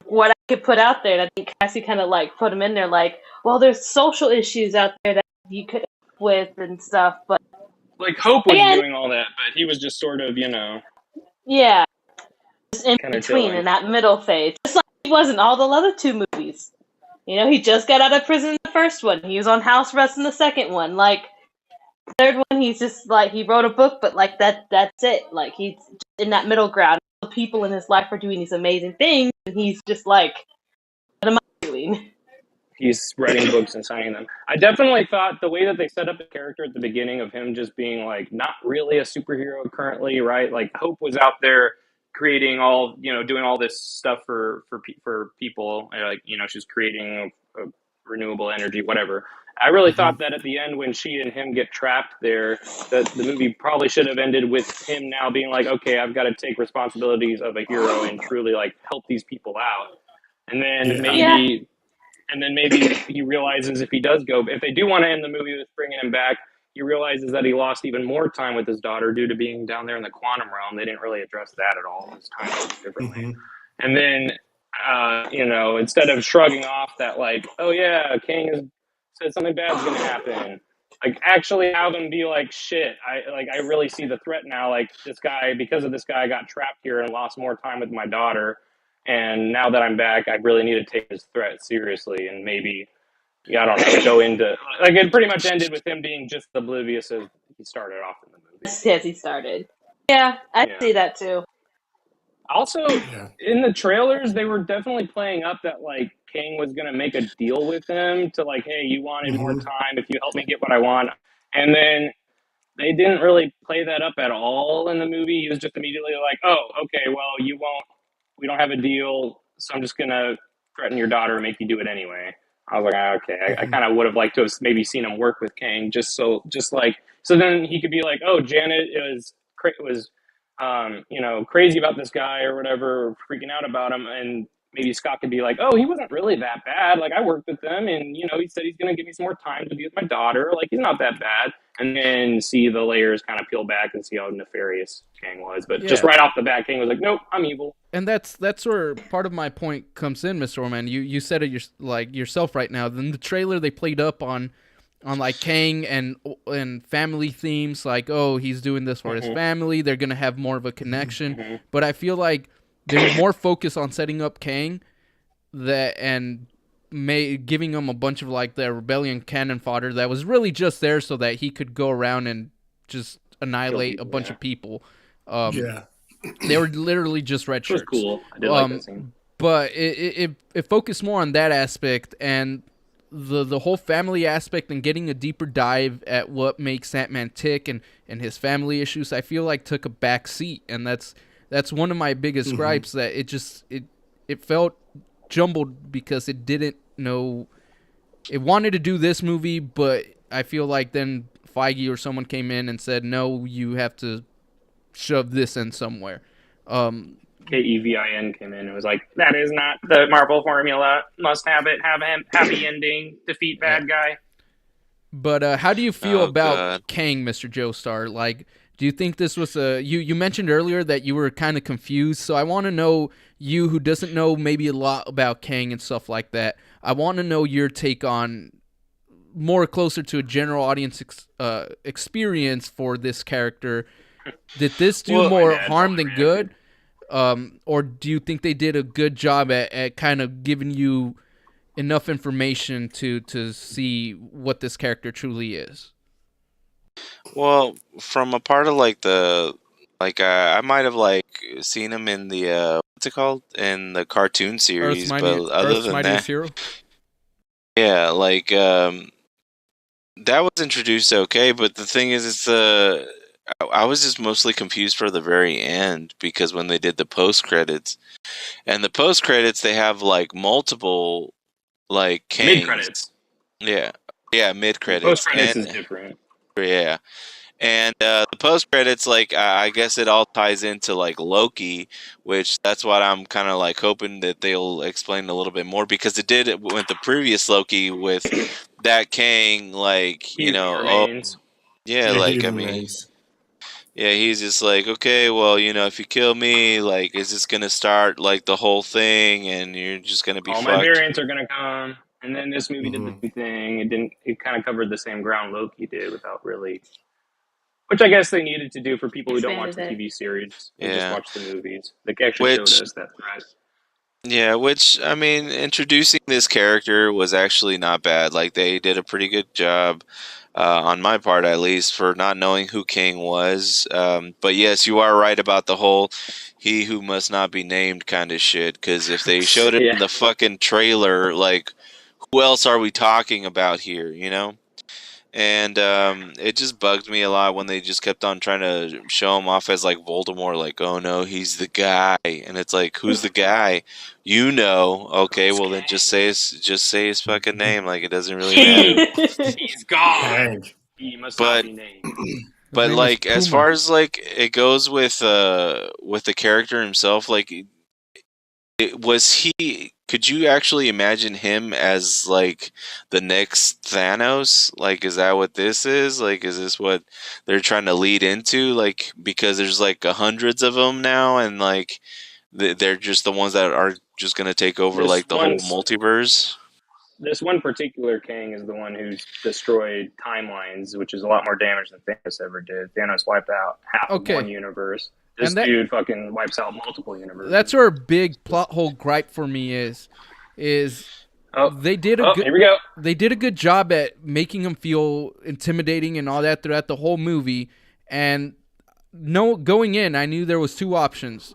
what I could put out there. And I think Cassie kind of like put him in there, like, well, there's social issues out there that you could help with and stuff. But like Hope was doing all that, but he was just sort of, yeah, just in kinda between chilling. in that middle phase, just like he was in all the other two movies. He just got out of prison in the first one. He was on house arrest in the second one. Like third one, he's just like he wrote a book, but like that's it. Like he's in that middle ground. The people in his life are doing these amazing things, and he's just like, what am I doing? He's writing books and signing them. I definitely thought the way that they set up the character at the beginning of him just being like not really a superhero currently, right? Like Hope was out there creating all, doing all this stuff for people. Like, she's creating a renewable energy, whatever. I really thought that at the end when she and him get trapped there, that the movie probably should have ended with him now being like, okay, I've got to take responsibilities of a hero and truly like help these people out. And then maybe he realizes if they do want to end the movie with bringing him back, he realizes that he lost even more time with his daughter due to being down there in the quantum realm. They didn't really address that at all. His time works differently. And then, instead of shrugging off that like, oh yeah, Kang has said something bad's going to happen, like actually have him be like, shit, I really see the threat now. Like because of this guy, I got trapped here and lost more time with my daughter. And now that I'm back, I really need to take this threat seriously and maybe, I don't know, go into... Like, it pretty much ended with him being just oblivious as he started off in the movie. As he started. Yeah, I see that too. Also, in the trailers, they were definitely playing up that, like, Kang was going to make a deal with him to, like, hey, you wanted more time if you help me get what I want. And then they didn't really play that up at all in the movie. He was just immediately like, oh, okay, well, we don't have a deal, so I'm just going to threaten your daughter and make you do it anyway. I was like, okay. I kind of would have liked to have maybe seen him work with Kang so then he could be like, oh, Janet was crazy about this guy or whatever, freaking out about him, and maybe Scott could be like, oh, he wasn't really that bad. Like, I worked with him, and, you know, he said he's going to give me some more time to be with my daughter. Like, he's not that bad. And then see the layers kind of peel back and see how nefarious Kang was. But just right off the bat, Kang was like, nope, I'm evil. And that's where part of my point comes in, Mr. Orman. You said it yourself right now. Then the trailer they played up on like Kang and family themes, like, oh, he's doing this for his family. They're gonna have more of a connection. But I feel like they're more focused on setting up Kang and giving him a bunch of like the rebellion cannon fodder that was really just there so that he could go around and just annihilate a bunch of people. They were literally just red shirts. It was cool. I did like that scene. But it focused more on that aspect, and the whole family aspect and getting a deeper dive at what makes Ant-Man tick and his family issues, I feel like took a back seat. And that's one of my biggest gripes, that it felt jumbled because it didn't know it wanted to do this movie, but I feel like then Feige or someone came in and said, no, you have to shove this in somewhere. Kevin came in and was like, that is not the Marvel formula. Must have it. Have a happy ending. Defeat bad guy. But how do you feel about Kang, Mr. Joestar? Like, do you think this was you mentioned earlier that you were kind of confused, so I want to know, you who doesn't know maybe a lot about Kang and stuff like that, I want to know your take on more closer to a general audience experience for this character. Did this do more harm than good? Or do you think they did a good job at kind of giving you enough information to see what this character truly is? Well, from a part of like I might have like seen him in the what's it called, in the cartoon series, but other than that, Hero? yeah, like that was introduced okay, but the thing is, it's I was just mostly confused for the very end, because when they did the post credits, and the post credits, they have like multiple like Kangs. Mid credits. Yeah, mid credits. Post credits is different. Yeah. And the post credits, like I guess it all ties into like Loki, which that's what I'm kind of like hoping that they'll explain a little bit more, because it did with the previous Loki with that Kang, like, you know, like, I mean, yeah, he's just like, okay, well, you know, if you kill me, like, is this gonna start like the whole thing, and you're just gonna be all fucked? my variants are gonna come, and then this movie did the same thing. It kind of covered the same ground Loki did without really. Which I guess they needed to do for people who don't watch the TV series and just watch the movies. They actually showed us that threat. Yeah, which, I mean, introducing this character was actually not bad. Like, they did a pretty good job, on my part at least, for not knowing who Kang was. But yes, you are right about the whole he who must not be named kind of shit, because if they showed it in the fucking trailer, like, who else are we talking about here, you know? And it just bugged me a lot when they just kept on trying to show him off as like Voldemort, like, oh no, he's the guy, and it's like, who's the guy? You know? Okay, well then just say his fucking name. Like, it doesn't really matter. He's gone. He must not be named. But like, as far as like it goes with the character himself, like, could you actually imagine him as like the next Thanos? Like, is that what this is? Like, is this what they're trying to lead into? Like, because there's like hundreds of them now, and like they're just the ones that are just gonna take over like the whole multiverse. This one particular Kang is the one who's destroyed timelines, which is a lot more damage than Thanos ever did. Thanos wiped out half of one universe. This dude fucking wipes out multiple universes. That's where a big plot hole gripe for me is they did a good job at making him feel intimidating and all that throughout the whole movie. And going in, I knew there was two options.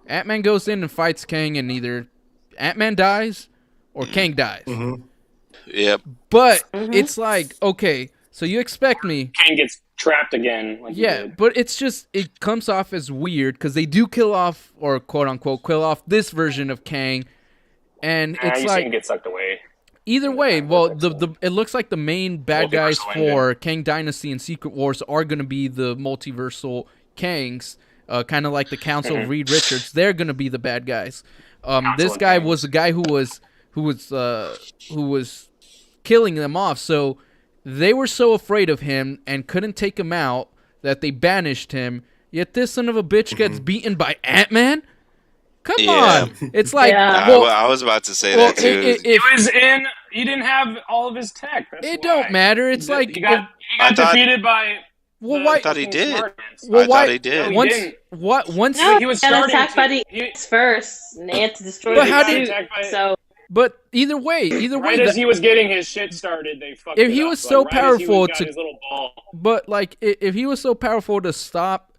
Ant-Man goes in and fights Kang, and either Ant-Man dies or Kang dies. Yep. But it's like, okay, so you expect me. Kang gets trapped again. Like but it's just, it comes off as weird because they do kill off, or quote unquote kill off, this version of Kang, and it's like get sucked away. Either way, well, it looks like the main bad guys for Kang Dynasty and Secret Wars are going to be the multiversal Kangs. kind of like the Council of Reed Richards. They're gonna be the bad guys. This of guy Kings. was a guy who was killing them off. So they were so afraid of him and couldn't take him out that they banished him. Yet this son of a bitch gets beaten by Ant-Man. Come on, it's like I was about to say that too. He didn't have all of his tech. That's it why. don't matter. It's like he got defeated by. Why? I thought he did. Well, I thought he did. No, he didn't. Once No, he was got starting attacked by the he- ants first, and the ants destroyed But the how suit, did- so But either way, Right as he was getting his shit started, they fucked If it he up. was so right as he powerful got to- his little ball. But like, if he was so powerful to stop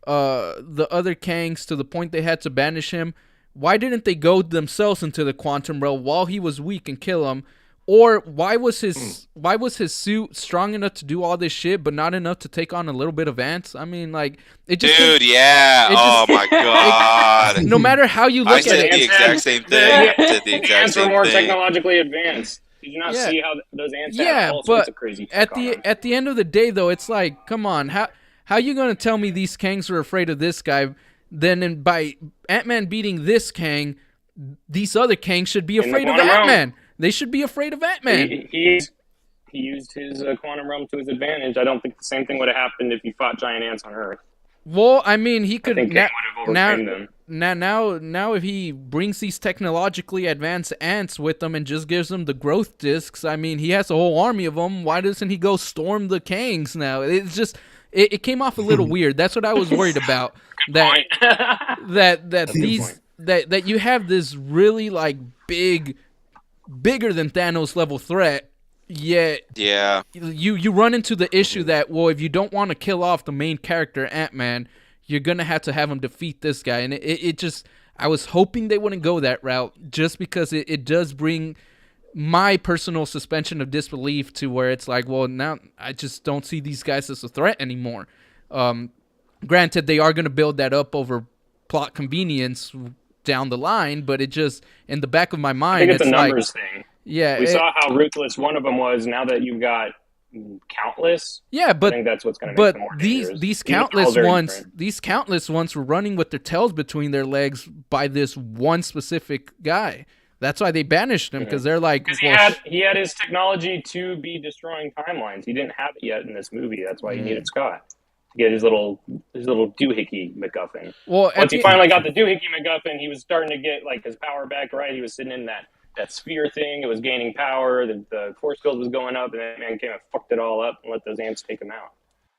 the other Kangs to the point they had to banish him, why didn't they go themselves into the quantum realm while he was weak and kill him? Or why was his suit strong enough to do all this shit, but not enough to take on a little bit of ants? I mean, like, it just Dude, yeah. Oh my god. no matter how you I look at said it, the exact same thing. I said the The exact ants were same more thing. technologically advanced. Did you not Yeah. see how those ants yeah, had all sorts but of crazy at tech on the them? at the end of the day, though, it's like, come on, how you gonna tell me these Kangs were afraid of this guy? Then by Ant-Man beating this Kang, these other Kangs should be the afraid of quantum realm. Ant-Man. They should be afraid of Ant-Man. He used his quantum realm to his advantage. I don't think the same thing would have happened if he fought giant ants on Earth. Well, I mean, he I could think Kang would have overcame them. now if he brings these technologically advanced ants with them and just gives them the growth discs, I mean, he has a whole army of them. Why doesn't he go storm the Kangs now? It's just it came off a little weird. That's what I was worried about. Point. that you have this really like bigger than Thanos level threat. Yet Yeah. you run into the issue that, well, if you don't want to kill off the main character Ant-Man, you're gonna have to have him defeat this guy, and it just, I was hoping they wouldn't go that route, just because it does bring my personal suspension of disbelief to where it's like, well, now I just don't see these guys as a threat anymore. Granted, they are gonna build that up over plot convenience down the line, but it just, in the back of my I mind, think it's a like, numbers thing. yeah, We saw how ruthless one of them was. Now that you've got countless, yeah, I but think that's what's going to make but them more these dangerous. these Even though countless they're ones different. these countless ones were running with their tails between their legs by this one specific guy. That's why they banished him, because they're like, Because well, he had his technology to be destroying timelines. He didn't have it yet in this movie. That's why he needed Scott to get his little doohickey MacGuffin. well, Once he finally got the doohickey MacGuffin, he was starting to get like his power back. Right, he was sitting in that sphere thing. It was gaining power. The force field was going up, and that man came and fucked it all up and let those ants take him out.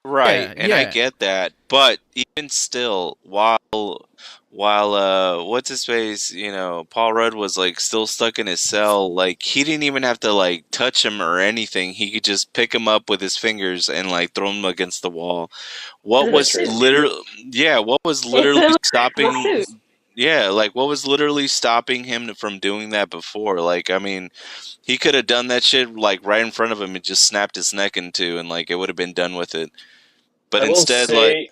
Right, Yeah, and I yeah. get that, but even still, while what's his face, Paul Rudd was like still stuck in his cell, like he didn't even have to like touch him or anything. He could just pick him up with his fingers and like throw him against the wall. What was literally stopping? suit. Yeah, like what was literally stopping him from doing that before? Like, I mean, he could have done that shit like right in front of him and just snapped his neck in two, and like it would have been done with it. But I will instead, say,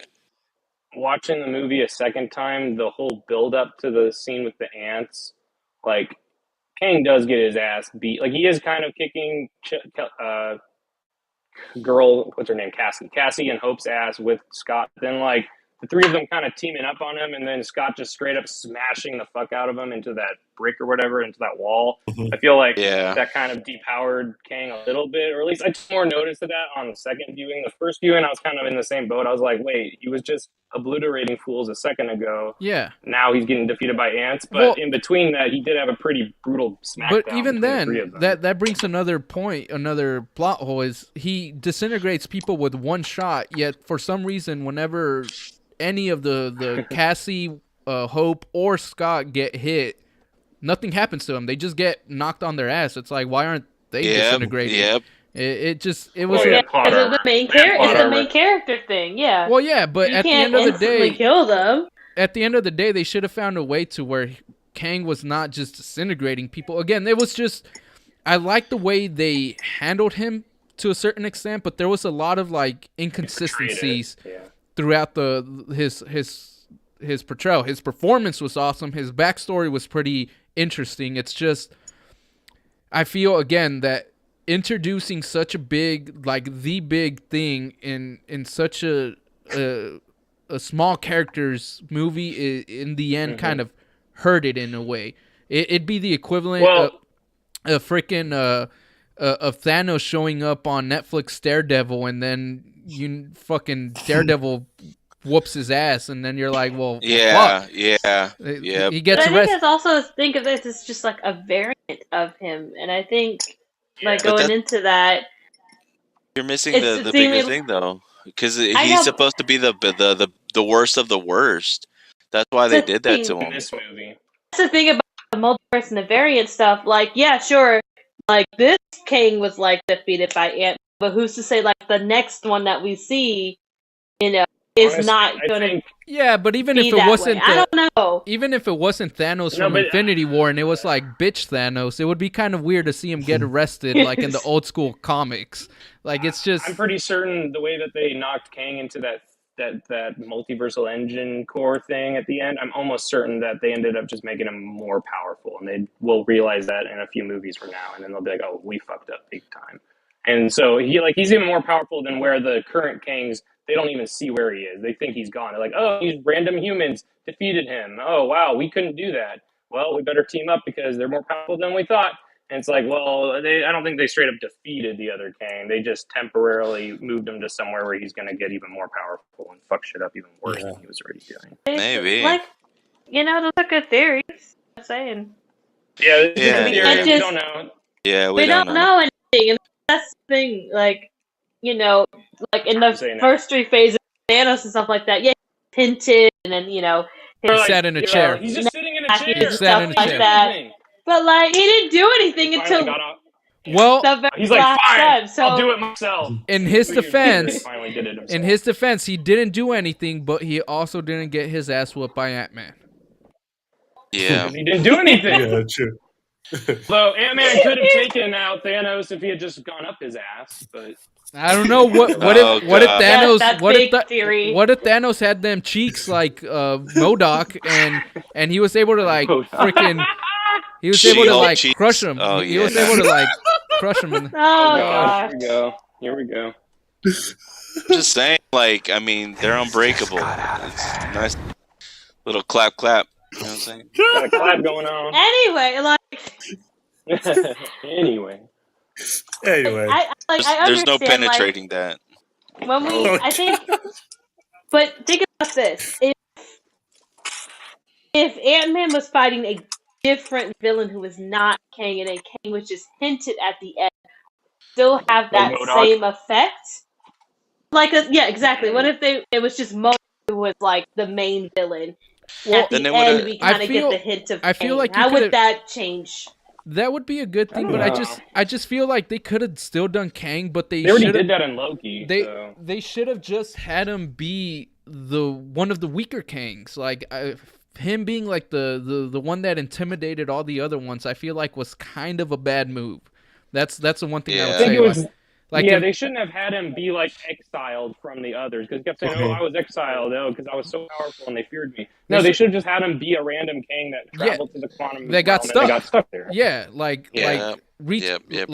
watching the movie a second time, the whole build up to the scene with the ants, like Kang does get his ass beat. Like he is kind of kicking girl, what's her name, Cassie and Hope's ass with Scott. Then like the three of them kind of teaming up on him, and then Scott just straight up smashing the fuck out of him into that brick or whatever, into that wall. I feel like Yeah. that kind of depowered Kang a little bit, or at least I took more notice of that on the second viewing. The first viewing, I was kind of in the same boat. I was like, wait, he was just obliterating fools a second ago. yeah. Now he's getting defeated by ants, but Well, in between that, he did have a pretty brutal smackdown. But even between the three of then, them. that brings another point, another plot hole, is he disintegrates people with one shot, yet for some reason, whenever any of the Cassie, Hope, or Scott get hit, nothing happens to them. They just get knocked on their ass. It's like, why aren't they disintegrated? Yep. It was... Oh, yeah. Because of the main character. It's the main character thing. Yeah. Well, yeah, but you at the can't end of the instantly day... kill them. At the end of the day, they should have found a way to where Kang was not just disintegrating people. Again, it was just... I like the way they handled him to a certain extent, but there was a lot of like inconsistencies throughout his portrayal. His performance was awesome. His backstory was pretty interesting. It's just, I feel again that introducing such a big, like the big thing in such a a small characters movie in the end kind of hurt it in a way. It'd be the equivalent of freaking of Thanos showing up on Netflix Daredevil, and then you fucking Daredevil whoops his ass, and then you're like, well, Yeah, fuck. yeah. He gets But I think arrested. it's also think of this as just like a variant of him, and I think like But going into that, you're missing it's the seemingly- bigger thing though, because I he's know, supposed to be the worst of the worst. That's why they the did that to thing- in him. this movie. That's the thing about the multiverse and the variant stuff. Like, yeah, sure, like this King was like defeated by Ant, but who's to say like the next one that we see, you know, is Honestly, not I going to think Yeah, but even be if it that wasn't, way? I don't know. even if it wasn't Thanos No, from but- Infinity War and it was like bitch Thanos, it would be kind of weird to see him get arrested like in the old school comics. Like it's just I'm pretty certain the way that they knocked Kang into that multiversal engine core thing at the end, I'm almost certain that they ended up just making him more powerful, and they will realize that in a few movies from now, and then they'll be like, "Oh, we fucked up big time." And so he's even more powerful than where the current Kangs, they don't even see where he is. They think he's gone. They're like, "Oh, these random humans defeated him. Oh, wow, we couldn't do that. Well, we better team up because they're more powerful than we thought." And it's like, well, I don't think they straight up defeated the other Kang. They just temporarily moved him to somewhere where he's going to get even more powerful and fuck shit up even worse than he was already doing. Maybe. Like, you know, those are good theories. I'm saying. Yeah, Yeah, we yeah. don't know. Yeah, We don't know anything, and that's the thing. Like, you know, like in the Saying that. first three phases, Thanos and stuff like that. Yeah, he hinted, and then you know, Or He sat in a you know, chair. He's just sitting in a He chair. did Sat in a stuff like chair. that. But like, he didn't do anything Finally until got out. well, the very He's like, last fine, time. So I'll do it myself. in his 2 years later, defense, he finally did it himself. in his defense, he didn't do anything, but he also didn't get his ass whooped by Ant-Man. Yeah. He didn't do anything. Yeah, true. Though Ant-Man could have taken out Thanos if he had just gone up his ass, but I don't know what Oh, if what if God. Thanos That's what if big theory. what if Thanos had them cheeks like MODOK and he was able to like MODOK. freaking he was able to She-Hulk like cheeks. crush him. Oh, He yeah. was able to like crush him. oh gosh, gosh. here we go. I'm just saying, like, I mean, they're unbreakable. It's a nice little clap. You know what I'm saying? Got a clap going on. Anyway, like, Anyway. Anyway, I There's no understand, penetrating that. Like, when we, Oh, I think, but think about this: if Ant-Man was fighting a different villain who was not Kang, and then Kang was just hinted at the end, still have that MODOK? same effect? Like, yeah, exactly. What if it was just MODOK who was like the main villain? Well, At the then they end, would've- we I kind of get feel- the hint of I feel Kang. like you How could've- would that change? That would be a good thing, I but don't I just feel like they could have still done Kang, but They already should did that in Loki. they so. they should have just had him be the one of the weaker Kangs, like him being like the one that intimidated all the other ones. I feel like was kind of a bad move. That's the one thing I Yeah. would I think say. it was. like Yeah, if- they shouldn't have had him be like exiled from the others because he kept saying, "Oh, I was exiled, because I was so powerful and they feared me." No, they should have just had him be a random Kang that traveled to the quantum They got realm stuck. and they got stuck there. yeah, like Yeah. reach Yep.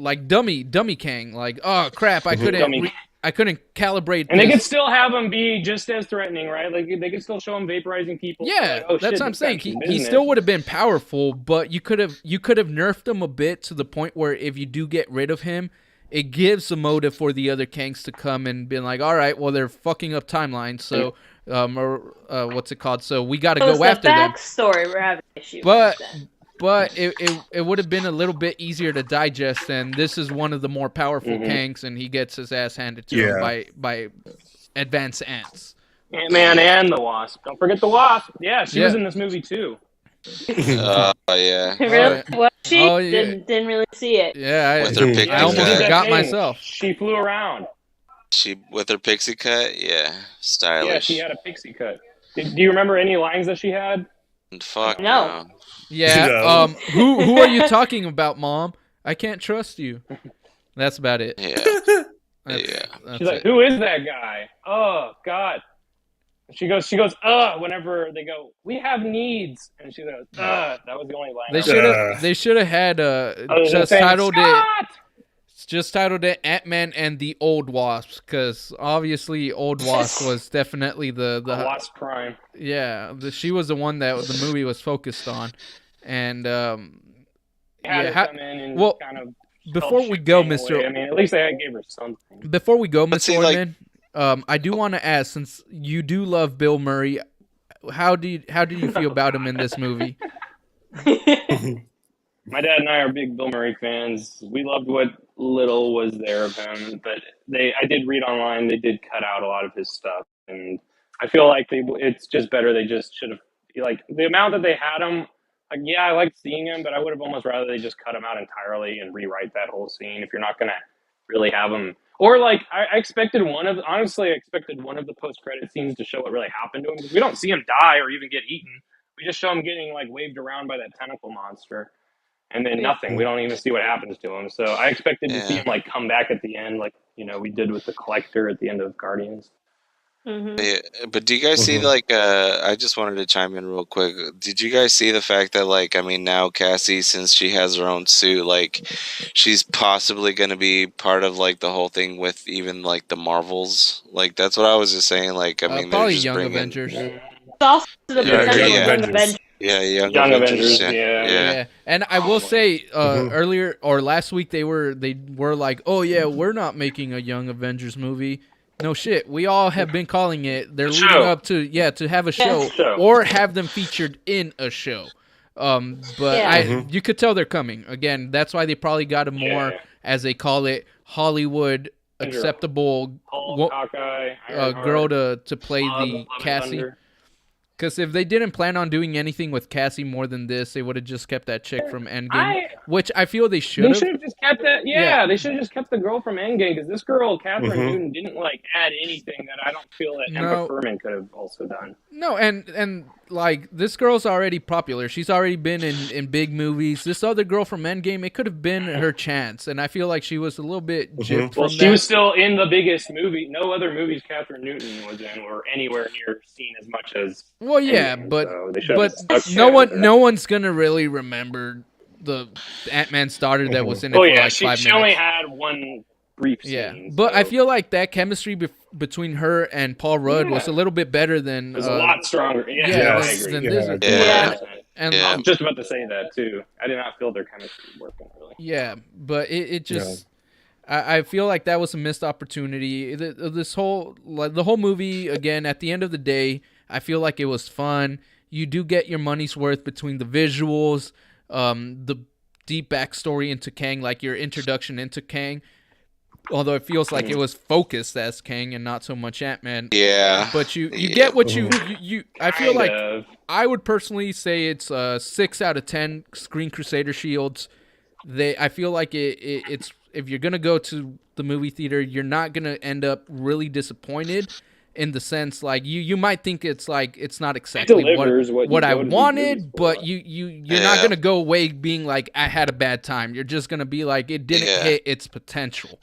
like dummy Kang. Like, oh crap, I couldn't Dummy. I couldn't calibrate. And they this. could still have him be just as threatening, right? Like they could still show him vaporizing people. Yeah, Like, oh, that's shit, what I'm this saying. guy's He business. still would have been powerful, but you could have nerfed him a bit to the point where if you do get rid of him, it gives a motive for the other Kangs to come and be like, all right, well they're fucking up timelines, so what's it called? So we got to So it's go the after them. backstory we're having an issue But with then. but it would have been a little bit easier to digest, and this is one of the more powerful Kangs, and he gets his ass handed to him by advanced ants. Ant-Man and the Wasp. Don't forget the Wasp. Yeah, she was Yeah. in this movie too. Yeah. Really? Was she? Oh, yeah. Didn't really see it. Yeah, With her pixie I almost cut. forgot myself. She flew around. She with her pixie cut, yeah, Yeah, stylish. she had a pixie cut. Do you remember any lines that she had? Fuck No. Yeah. No. Who are you talking about, Mom? I can't trust you. That's about it. Yeah. That's, Yeah. that's She's like, it. "Who is that guy?" Oh God. She goes, whenever they go, "We have needs," and she goes, That was the only line. They I should have. They should have had was gonna just say, titled it. "Scott!" It's just titled it Ant-Man and the Old Wasp, because obviously Old Wasp was definitely the Wasp Prime. Yeah, she was the one that the movie was focused on, and Had her come in and kind of before we go, Mr. Away. I mean, at least they gave her something. Before we go, Mr. like- Orman, I do want to ask, since you do love Bill Murray, how did you feel about him in this movie? My dad and I are big Bill Murray fans. We loved what little was there of him, but I did read online they did cut out a lot of his stuff, and I feel like it's just better. They just should have, like, the amount that they had him. Like, yeah, I liked seeing him, but I would have almost rather they just cut him out entirely and rewrite that whole scene if you're not gonna really have him. Or like I expected one of the post credit scenes to show what really happened to him, because we don't see him die or even get eaten. We just show him getting like waved around by that tentacle monster. And then nothing. We don't even see what happens to him. So I expected to see him like come back at the end, like, you know, we did with the Collector at the end of Guardians. Mm-hmm. Yeah, but do you guys see like I just wanted to chime in real quick. Did you guys see the fact that, like, I mean, now Cassie, since she has her own suit, like, she's possibly going to be part of like the whole thing with even like the Marvels? Like, that's what I was just saying. Like, I mean, they're probably just Young bringing Avengers. It's also the potential yeah. Young Avengers. Yeah, Young Avengers, yeah. Yeah, and I will say, earlier or last week they were like, oh yeah, we're not making a Young Avengers movie. No shit, we all have been calling it. They're leading up to to have a show or have them featured in a show. But you could tell they're coming. Again, that's why they probably got a more, as they call it, Hollywood acceptable Hawkeye, girl to play the Cassie. Because if they didn't plan on doing anything with Cassie more than this, they would have just kept that chick from Endgame, which I feel they should have. They should have just kept that. Yeah, they should have just kept the girl from Endgame, because this girl, Catherine Newton, didn't like add anything that I don't feel that Emma Furman could have also done. No, and like, this girl's already popular. She's already been in big movies. This other girl from Endgame, it could have been her chance, and I feel like she was a little bit gypped from that. She was still in the biggest movie. No other movies Catherine Newton was in were anywhere near seen as much as. Well, yeah, Endgame, but no one's gonna really remember the Ant-Man starter that was in it for like 5 minutes. She only had one brief scene. Yeah, but I feel like that chemistry between her and Paul Rudd was a little bit better than. It was a lot stronger. Yeah, I agree. And I was just about to say that too. I did not feel their chemistry working really. Yeah, but it just. I feel like that was a missed opportunity. The whole movie, again, at the end of the day, I feel like it was fun. You do get your money's worth between the visuals, the deep backstory into Kang, like your introduction into Kang. Although it feels like it was focused as Kang and not so much Ant-Man. Yeah. But you get what you I feel like I would personally say it's 6 out of 10 Screen Crusader shields. I feel like it's, if you're gonna go to the movie theater, you're not gonna end up really disappointed, in the sense like you might think it's like it's not exactly what I wanted, but you're not gonna go away being like, I had a bad time. You're just gonna be like, it didn't hit its potential.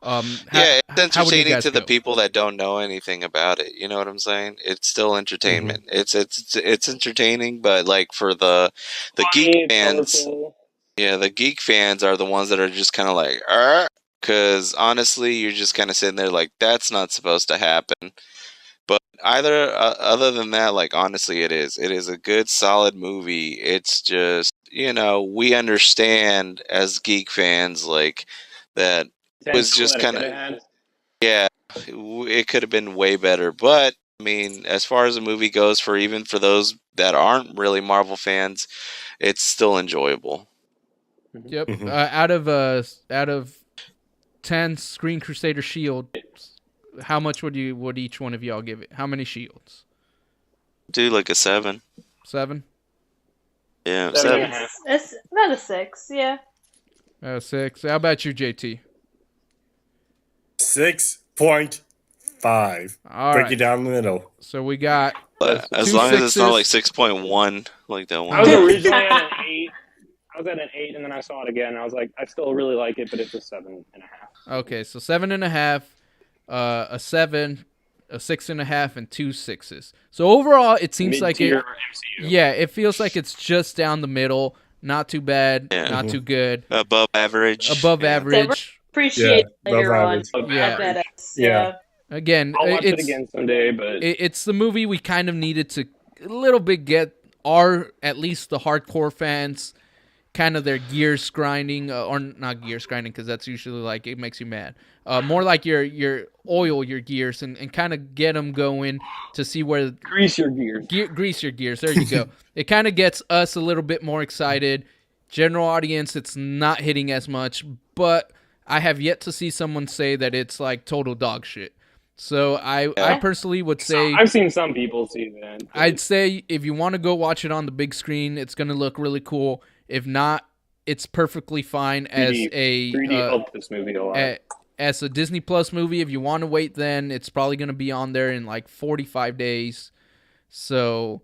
It's entertaining to the people that don't know anything about it. You know what I'm saying? It's still entertainment. It's entertaining, but like for the geek fans. Yeah, the geek fans are the ones that are just kind of like, because honestly, you're just kind of sitting there like, that's not supposed to happen. But other than that, like, honestly, it is a good, solid movie. It's just, we understand as geek fans, like, that it was just kind of, it could have been way better. But I mean, as far as the movie goes, even for those that aren't really Marvel fans, it's still enjoyable. Yep. Out of 10 Screen Crusader shields, how much would each one of y'all give it? How many shields? Do like a 7. 7? Yeah, 7. It's about a 6. Yeah. 6. How about you, JT? 6.5. Break it down the middle. So we got. As long as it's not like 6.1, like that one. I was originally at an 8. I was at an 8, and then I saw it again. And I was like, I still really like it, but it's a 7.5. Okay, so 7.5, a 7, a 6.5, and 2 6s. So overall, it seems like it. MCU. Yeah, it feels like it's just down the middle. Not too bad, not too good. Above average. Above average. appreciate Yeah, later Love on. Island. Love Yeah. average. Yeah. Again, I'll watch it it's again someday, but it's the movie we kind of needed to a little bit get our, at least the hardcore fans, kind of their gears grinding, or not gears grinding, because that's usually like it makes you mad. More like your oil your gears and kind of get them going to see where grease your gears. grease your gears. There you go. It kind of gets us a little bit more excited. General audience, it's not hitting as much, but I have yet to see someone say that it's like total dog shit. So I personally would say I've seen some people see that. I'd say if you want to go watch it on the big screen, it's going to look really cool. If not, it's perfectly fine as 3D helped this movie a lot. As a Disney Plus movie. If you want to wait, then it's probably going to be on there in like 45 days. So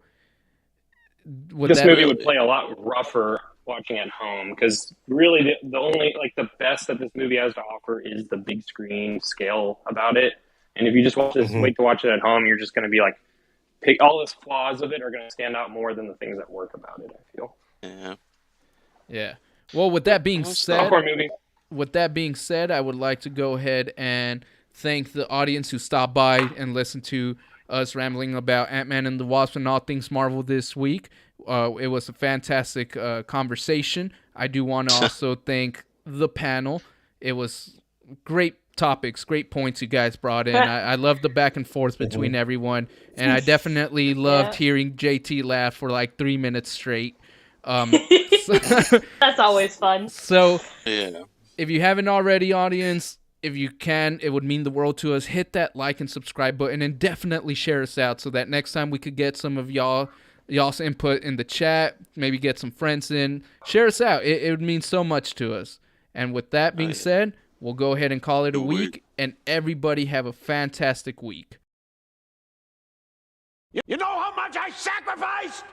This movie would play a lot rougher watching at home, because really the only, like, the best that this movie has to offer is the big screen scale about it. And if you just watch this, wait to watch it at home, you're just going to be like, all the flaws of it are going to stand out more than the things that work about it, I feel. Yeah. Well, with that being said, movie. I would like to go ahead and thank the audience who stopped by and listened to us rambling about Ant-Man and the Wasp and all things Marvel this week. It was a fantastic conversation. I do want to also thank the panel. It was great topics, great points you guys brought in. I love the back and forth between everyone, and I definitely loved hearing JT laugh for like 3 minutes straight. That's always fun. So, if you haven't already, audience, if you can, it would mean the world to us. Hit that like and subscribe button, and definitely share us out so that next time we could get some of y'all's input in the chat. Maybe get some friends in. Share us out. It would mean so much to us. And with that being said, we'll go ahead and call it a week, and everybody have a fantastic week. You know how much I sacrificed?